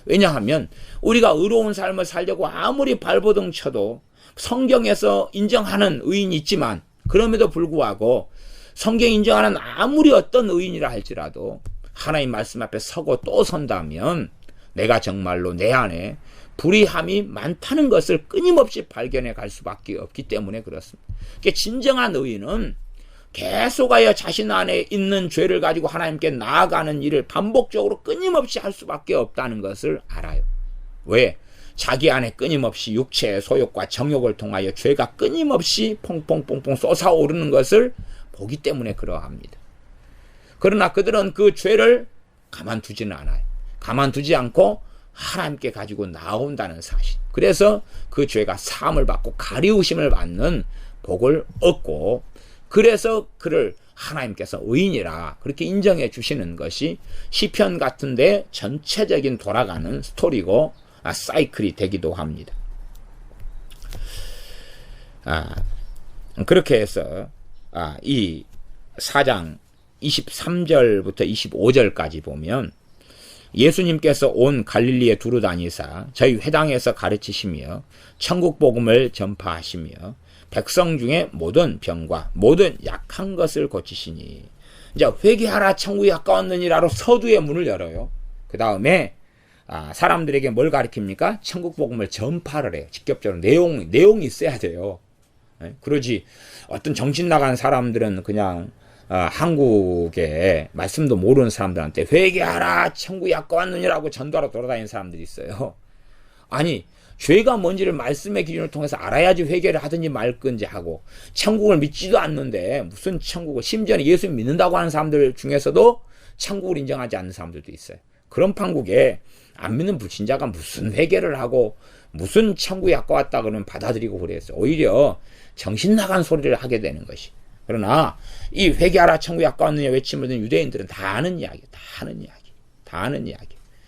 왜냐하면 우리가 의로운 삶을 살려고 아무리 발버둥 쳐도 성경에서 인정하는 의인이 있지만, 그럼에도 불구하고 성경 인정하는 아무리 어떤 의인이라 할지라도 하나님 말씀 앞에 서고 또 선다면 내가 정말로 내 안에 불의함이 많다는 것을 끊임없이 발견해 갈 수밖에 없기 때문에 그렇습니다. 그러니까 진정한 의인은 계속하여 자신 안에 있는 죄를 가지고 하나님께 나아가는 일을 반복적으로 끊임없이 할 수밖에 없다는 것을 알아요. 왜? 자기 안에 끊임없이 육체의 소욕과 정욕을 통하여 죄가 끊임없이 퐁퐁퐁퐁 솟아오르는 것을 보기 때문에 그러합니다. 그러나 그들은 그 죄를 가만두지는 않아요. 가만두지 않고 하나님께 가지고 나온다는 사실. 그래서 그 죄가 사함을 받고 가리우심을 받는 복을 얻고, 그래서 그를 하나님께서 의인이라 그렇게 인정해 주시는 것이 시편 같은데 전체적인 돌아가는 스토리고 사이클이 되기도 합니다. 그렇게 해서 이 4장 23절부터 25절까지 보면 예수님께서 온 갈릴리에 두루 다니사 저희 회당에서 가르치시며 천국 복음을 전파하시며 백성 중에 모든 병과 모든 약한 것을 고치시니, 이제 회개하라 천국이 가까웠느니라로 서두의 문을 열어요. 그 다음에 사람들에게 뭘 가르칩니까? 천국 복음을 전파를 해요. 직접적으로 내용이 있어야 돼요. 그러지 어떤 정신 나간 사람들은 그냥 한국에 말씀도 모르는 사람들한테 회개하라 천국이 가까웠느니라고 전도하러 돌아다니는 사람들이 있어요. 아니, 죄가 뭔지를 말씀의 기준을 통해서 알아야지 회개를 하든지 말든지 하고, 천국을 믿지도 않는데 무슨 천국을, 심지어는 예수 믿는다고 하는 사람들 중에서도 천국을 인정하지 않는 사람들도 있어요. 그런 판국에 안 믿는 불신자가 무슨 회개를 하고 무슨 천국이 가까웠다 그러면 받아들이고 그랬어요. 오히려 정신 나간 소리를 하게 되는 것이. 그러나 이 회개하라 천국이 가까웠느냐 외침을 듣는 유대인들은 다 아는 이야기.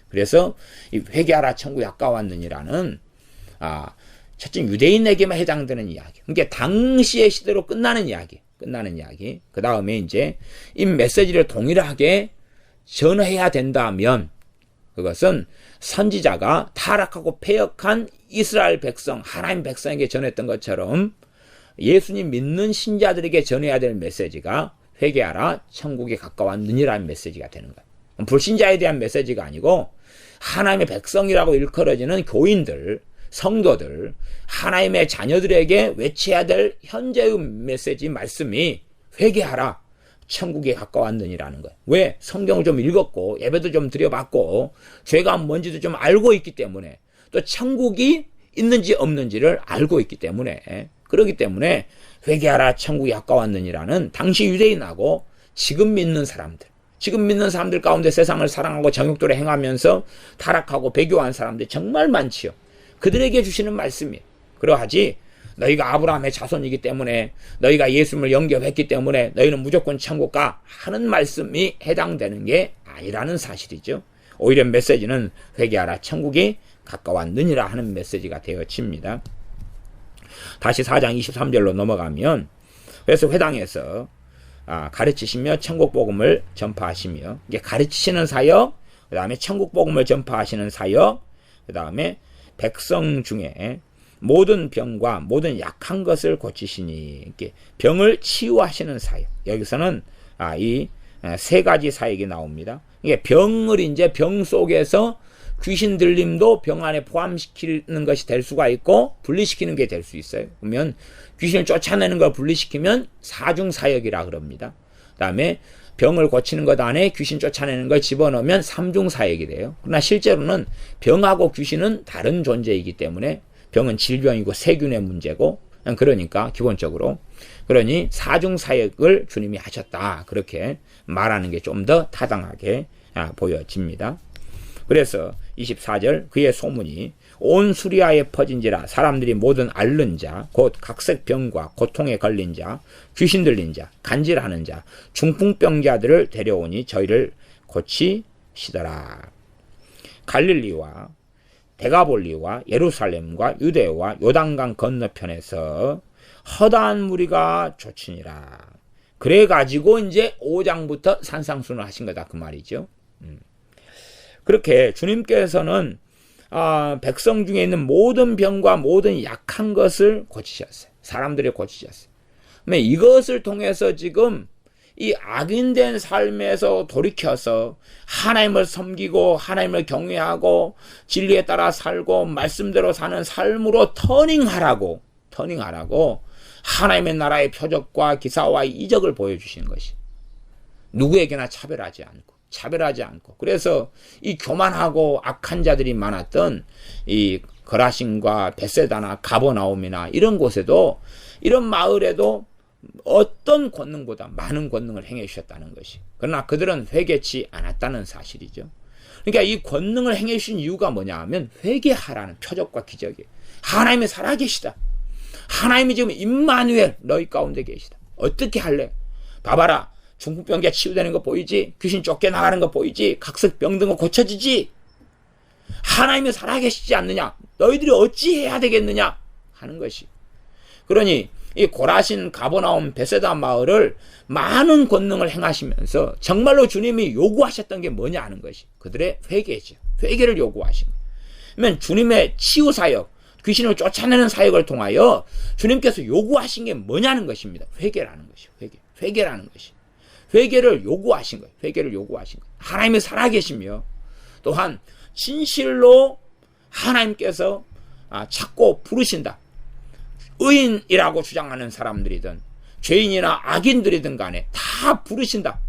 그래서 이 회개하라 천국이 가까웠느니라는 첫째 유대인에게만 해당되는 이야기. 그러니까 당시의 시대로 끝나는 이야기. 그 다음에 이제 이 메시지를 동일하게 전해야 된다면 그것은 선지자가 타락하고 패역한 이스라엘 백성, 하나님 백성에게 전했던 것처럼 예수님 믿는 신자들에게 전해야 될 메시지가 회개하라 천국에 가까웠느니라는 메시지가 되는 거예요. 불신자에 대한 메시지가 아니고 하나님의 백성이라고 일컬어지는 교인들, 성도들, 하나님의 자녀들에게 외쳐야 될 현재의 메시지 말씀이 회개하라 천국에 가까웠느니라는 거예요. 왜? 성경을 좀 읽었고 예배도 좀 드려봤고 죄가 뭔지도 좀 알고 있기 때문에, 또 천국이 있는지 없는지를 알고 있기 때문에, 그렇기 때문에 회개하라 천국이 가까웠느니라는 당시 유대인하고 지금 믿는 사람들 가운데 세상을 사랑하고 정욕대로 행하면서 타락하고 배교한 사람들이 정말 많지요. 그들에게 주시는 말씀이에요. 그러하지 너희가 아브라함의 자손이기 때문에, 너희가 예수님을 영접했기 때문에 너희는 무조건 천국 가 하는 말씀이 해당되는 게 아니라는 사실이죠. 오히려 메시지는 회개하라 천국이 가까웠느니라 하는 메시지가 되어집니다. 다시 4장 23절로 넘어가면, 그래서 회당에서 가르치시며 천국 복음을 전파하시며, 이게 가르치시는 사역, 그 다음에 천국 복음을 전파하시는 사역, 그 다음에 백성 중에 모든 병과 모든 약한 것을 고치시니, 이렇게 병을 치유하시는 사역. 여기서는 이 세 가지 사역이 나옵니다. 이게 병을 이제 병 속에서 귀신 들림도 병 안에 포함시키는 것이 될 수가 있고 분리시키는 게 될 수 있어요. 그러면 귀신을 쫓아내는 걸 분리시키면 사중사역이라 그럽니다. 그 다음에 병을 고치는 것 안에 귀신 쫓아내는 걸 집어넣으면 삼중사역이 돼요. 그러나 실제로는 병하고 귀신은 다른 존재이기 때문에 병은 질병이고 세균의 문제고, 그러니까 기본적으로 그러니 사중사역을 주님이 하셨다, 그렇게 말하는 게 좀 더 타당하게 보여집니다. 그래서 24절, 그의 소문이 온 수리아에 퍼진지라 사람들이 모든 앓는 자, 곧 각색 병과 고통에 걸린 자, 귀신 들린 자, 간질하는 자, 중풍병자들을 데려오니 저희를 고치시더라. 갈릴리와 데가볼리와 예루살렘과 유대와 요단강 건너편에서 허다한 무리가 쫓으니라. 그래가지고 이제 5장부터 산상순을 하신 거다 그 말이죠. 그렇게 주님께서는 백성 중에 있는 모든 병과 모든 약한 것을 고치셨어요. 사람들이 고치셨어요. 이것을 통해서 지금 이 악인된 삶에서 돌이켜서 하나님을 섬기고 하나님을 경외하고 진리에 따라 살고 말씀대로 사는 삶으로 터닝하라고 하나님의 나라의 표적과 기사와 이적을 보여주시는 것이, 누구에게나 차별하지 않고 그래서 이 교만하고 악한 자들이 많았던 이 거라신과 벳세다나 가버나움이나 이런 곳에도, 이런 마을에도 어떤 권능보다 많은 권능을 행해 주셨다는 것이, 그러나 그들은 회개치 않았다는 사실이죠. 그러니까 이 권능을 행해 주신 이유가 뭐냐 하면 회개하라는 표적과 기적이에요. 하나님이 살아계시다. 하나님이 지금 임마누엘 너희 가운데 계시다. 어떻게 할래? 봐봐라, 중풍병자 치유되는 거 보이지? 귀신 쫓겨나가는 거 보이지? 각색병 등 거 고쳐지지? 하나님이 살아계시지 않느냐? 너희들이 어찌해야 되겠느냐? 하는 것이. 그러니 이 고라신, 가버나움, 벳세다 마을을 많은 권능을 행하시면서 정말로 주님이 요구하셨던 게 뭐냐 하는 것이 그들의 회개죠. 회개를 요구하신 거예요. 그러면 주님의 치유 사역, 귀신을 쫓아내는 사역을 통하여 주님께서 요구하신 게 뭐냐는 것입니다. 회개라는 것이. 회개라는 것이. 회개를 요구하신 거예요. 회개를 요구하신 거예요. 하나님이 살아계시며 또한 진실로 하나님께서 찾고 부르신다. 의인이라고 주장하는 사람들이든 죄인이나 악인들이든 간에 다 부르신다.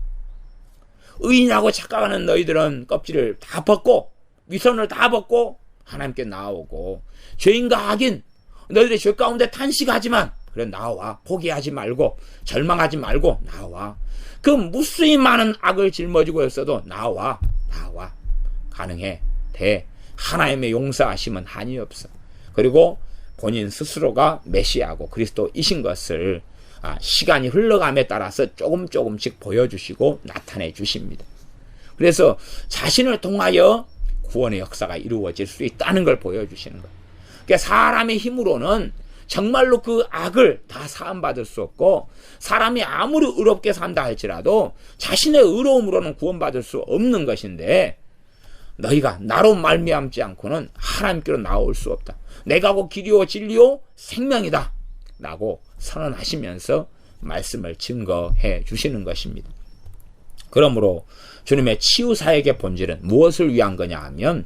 의인이라고 착각하는 너희들은 껍질을 다 벗고 위선을 다 벗고 하나님께 나오고, 죄인과 악인 너희들의 죄 가운데 탄식하지만 그래 나와, 포기하지 말고 절망하지 말고 나와, 그 무수히 많은 악을 짊어지고 있어도 나와 가능해 돼. 하나님의 용서하심은 한이 없어. 그리고 본인 스스로가 메시아고 그리스도이신 것을 시간이 흘러감에 따라서 조금씩 보여주시고 나타내 주십니다. 그래서 자신을 통하여 구원의 역사가 이루어질 수 있다는 걸 보여주시는 거예요. 그러니까 사람의 힘으로는 정말로 그 악을 다 사함받을 수 없고, 사람이 아무리 의롭게 산다 할지라도 자신의 의로움으로는 구원받을 수 없는 것인데, 너희가 나로 말미암지 않고는 하나님께로 나올 수 없다. 내가 곧 길이요 진리요 생명이다 라고 선언하시면서 말씀을 증거해 주시는 것입니다. 그러므로 주님의 치유사역의 본질은 무엇을 위한 거냐 하면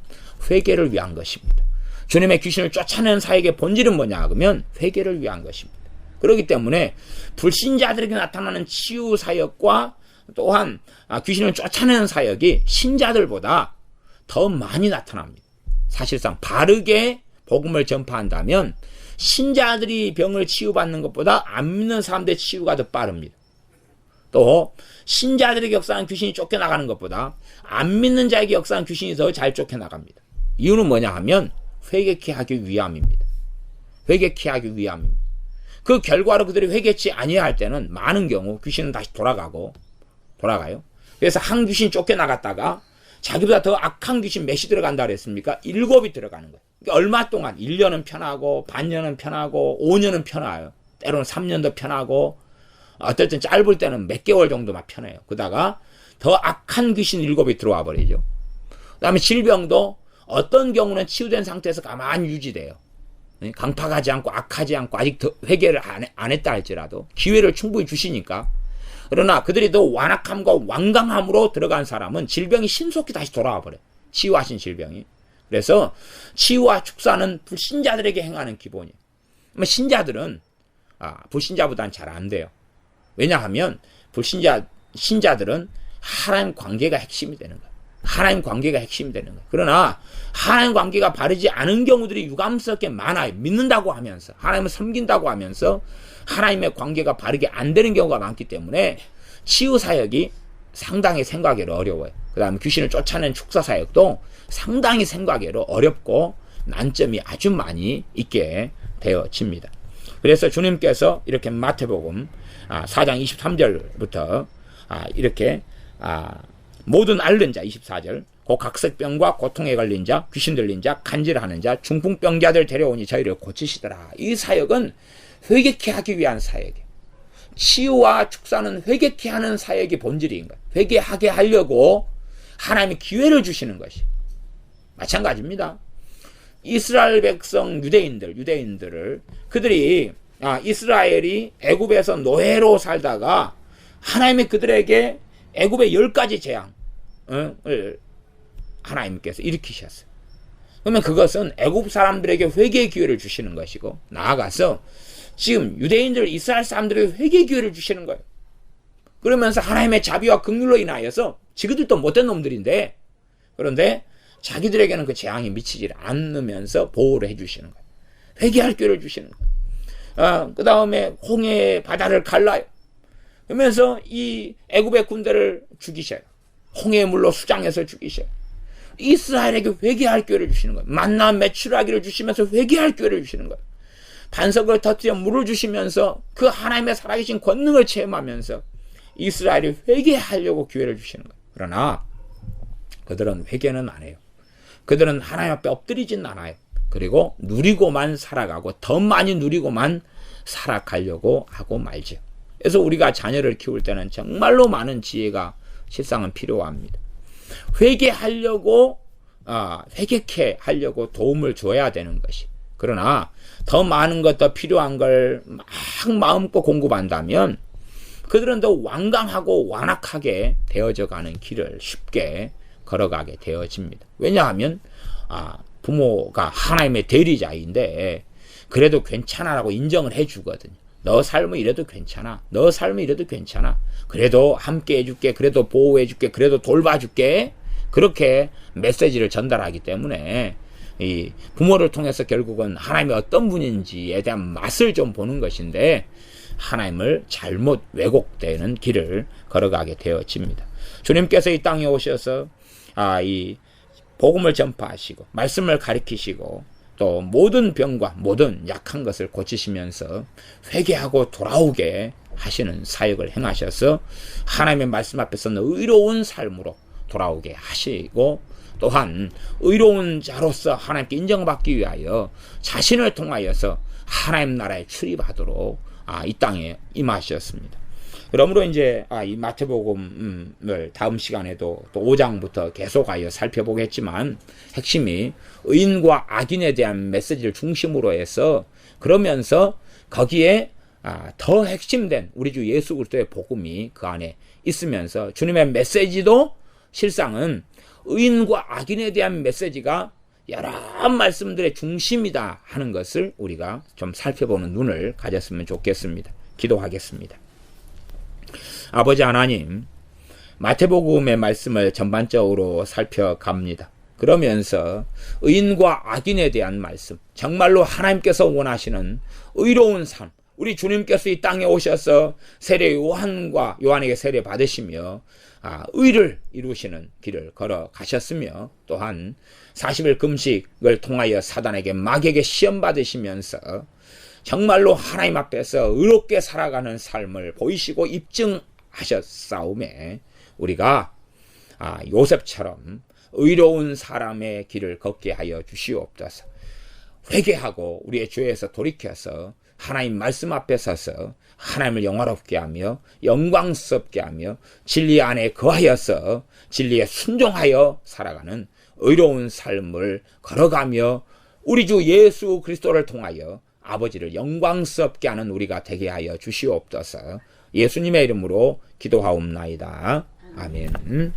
회개를 위한 것입니다. 주님의 귀신을 쫓아내는 사역의 본질은 뭐냐 하면 회개를 위한 것입니다. 그렇기 때문에 불신자들에게 나타나는 치유사역과 또한 귀신을 쫓아내는 사역이 신자들보다 더 많이 나타납니다. 사실상 바르게 복음을 전파한다면 신자들이 병을 치유받는 것보다 안 믿는 사람들의 치유가 더 빠릅니다. 또 신자들에게 역사하는 귀신이 쫓겨나가는 것보다 안 믿는 자에게 역사하는 귀신이 더 잘 쫓겨나갑니다. 이유는 뭐냐 하면 회개케 하기 위함입니다. 회개케 하기 위함입니다. 그 결과로 그들이 회개치 아니할 때는 많은 경우 귀신은 다시 돌아가요. 그래서 한 귀신 쫓겨나갔다가 자기보다 더 악한 귀신 몇이 들어간다 그랬습니까? 7이 들어가는 거예요. 그러니까 얼마 동안 1년은 편하고 반년은 편하고 5년은 편해요. 때로는 3년도 편하고 어떨 땐 짧을 때는 몇 개월 정도만 편해요. 그러다가 더 악한 귀신 7이 들어와 버리죠. 그 다음에 질병도 어떤 경우는 치유된 상태에서 가만히 유지돼요. 강팍하지 않고 악하지 않고 아직 더 회개를 안 했다 할지라도 기회를 충분히 주시니까. 그러나 그들이 더 완악함과 완강함으로 들어간 사람은 질병이 신속히 다시 돌아와 버려요. 치유하신 질병이. 그래서 치유와 축사는 불신자들에게 행하는 기본이에요. 신자들은 불신자보다는 잘 안 돼요. 왜냐하면 신자들은 하나님 관계가 핵심이 되는 거예요. 하나님 관계가 핵심이 되는 거예요. 그러나 하나님 관계가 바르지 않은 경우들이 유감스럽게 많아요. 믿는다고 하면서, 하나님을 섬긴다고 하면서 하나님의 관계가 바르게 안 되는 경우가 많기 때문에 치유 사역이 상당히 생각하기로 어려워요. 그 다음에 귀신을 쫓아내는 축사 사역도 상당히 생각하기로 어렵고 난점이 아주 많이 있게 되어집니다. 그래서 주님께서 이렇게 마태복음 4장 23절부터 이렇게 모든 앓는 자 24절 곧 각색병과 고통에 걸린 자, 귀신 들린 자, 간질하는 자, 중풍병자들 데려오니 저희를 고치시더라. 이 사역은 회개케 하기 위한 사역이에요. 치유와 축사는 회개케 하는 사역이 본질인 거예요. 회개하게 하려고 하나님이 기회를 주시는 것이 마찬가지입니다. 이스라엘 백성 유대인들을 그들이 이스라엘이 애굽에서 노예로 살다가 하나님이 그들에게 애굽의 10가지 재앙을 하나님께서 일으키셨어요. 그러면 그것은 애굽 사람들에게 회개의 기회를 주시는 것이고 나아가서 지금 유대인들 이스라엘 사람들에게 회개의 기회를 주시는 거예요. 그러면서 하나님의 자비와 긍휼로 인하여서 지그들도 못된 놈들인데 그런데 자기들에게는 그 재앙이 미치지 않으면서 보호를 해주시는 거예요. 회개할 기회를 주시는 거예요. 그 다음에 홍해 바다를 갈라요. 그러면서 이 애굽의 군대를 죽이셔요. 홍해의 물로 수장해서 죽이셔요. 이스라엘에게 회개할 기회를 주시는 거예요. 만나 메추라기를 주시면서 회개할 기회를 주시는 거예요. 반석을 터뜨려 물을 주시면서 그 하나님의 살아계신 권능을 체험하면서 이스라엘이 회개하려고 기회를 주시는 거예요. 그러나 그들은 회개는 안 해요. 그들은 하나님 앞에 엎드리진 않아요. 그리고 누리고만 살아가고 더 많이 누리고만 살아가려고 하고 말죠. 그래서 우리가 자녀를 키울 때는 정말로 많은 지혜가 실상은 필요합니다. 회개하려고 회개케 하려고 도움을 줘야 되는 것이. 그러나 더 많은 것 더 필요한 걸 막 마음껏 공급한다면 그들은 더 완강하고 완악하게 되어져 가는 길을 쉽게 걸어가게 되어집니다. 왜냐하면 부모가 하나님의 대리자인데 그래도 괜찮아라고 인정을 해주거든요. 너 삶은 이래도 괜찮아. 너 삶은 이래도 괜찮아. 그래도 함께 해줄게. 그래도 보호해줄게. 그래도 돌봐줄게. 그렇게 메시지를 전달하기 때문에 이 부모를 통해서 결국은 하나님이 어떤 분인지에 대한 맛을 좀 보는 것인데 하나님을 잘못 왜곡되는 길을 걸어가게 되어집니다. 주님께서 이 땅에 오셔서 이 복음을 전파하시고 말씀을 가르치시고 또 모든 병과 모든 약한 것을 고치시면서 회개하고 돌아오게 하시는 사역을 행하셔서 하나님의 말씀 앞에서는 의로운 삶으로 돌아오게 하시고 또한 의로운 자로서 하나님께 인정받기 위하여 자신을 통하여서 하나님 나라에 출입하도록 이 땅에 임하셨습니다. 그러므로 이제 이 마태복음을 다음 시간에도 또 5장부터 계속하여 살펴보겠지만 핵심이 의인과 악인에 대한 메시지를 중심으로 해서 그러면서 거기에 더 핵심된 우리 주 예수 그리스도의 복음이 그 안에 있으면서 주님의 메시지도 실상은 의인과 악인에 대한 메시지가 여러 말씀들의 중심이다 하는 것을 우리가 좀 살펴보는 눈을 가졌으면 좋겠습니다. 기도하겠습니다. 아버지 하나님, 마태복음의 말씀을 전반적으로 살펴갑니다. 그러면서 의인과 악인에 대한 말씀, 정말로 하나님께서 원하시는 의로운 삶, 우리 주님께서 이 땅에 오셔서 세례 요한에게 세례 받으시며 의를 이루시는 길을 걸어가셨으며 또한 40일 금식을 통하여 사단에게 마귀에게 시험 받으시면서 정말로 하나님 앞에서 의롭게 살아가는 삶을 보이시고 입증하셨사오매 우리가 요셉처럼 의로운 사람의 길을 걷게 하여 주시옵소서. 회개하고 우리의 죄에서 돌이켜서 하나님 말씀 앞에 서서 하나님을 영화롭게 하며 영광스럽게 하며 진리 안에 거하여서 진리에 순종하여 살아가는 의로운 삶을 걸어가며 우리 주 예수 그리스도를 통하여 아버지를 영광스럽게 하는 우리가 되게 하여 주시옵소서. 예수님의 이름으로 기도하옵나이다. 아멘.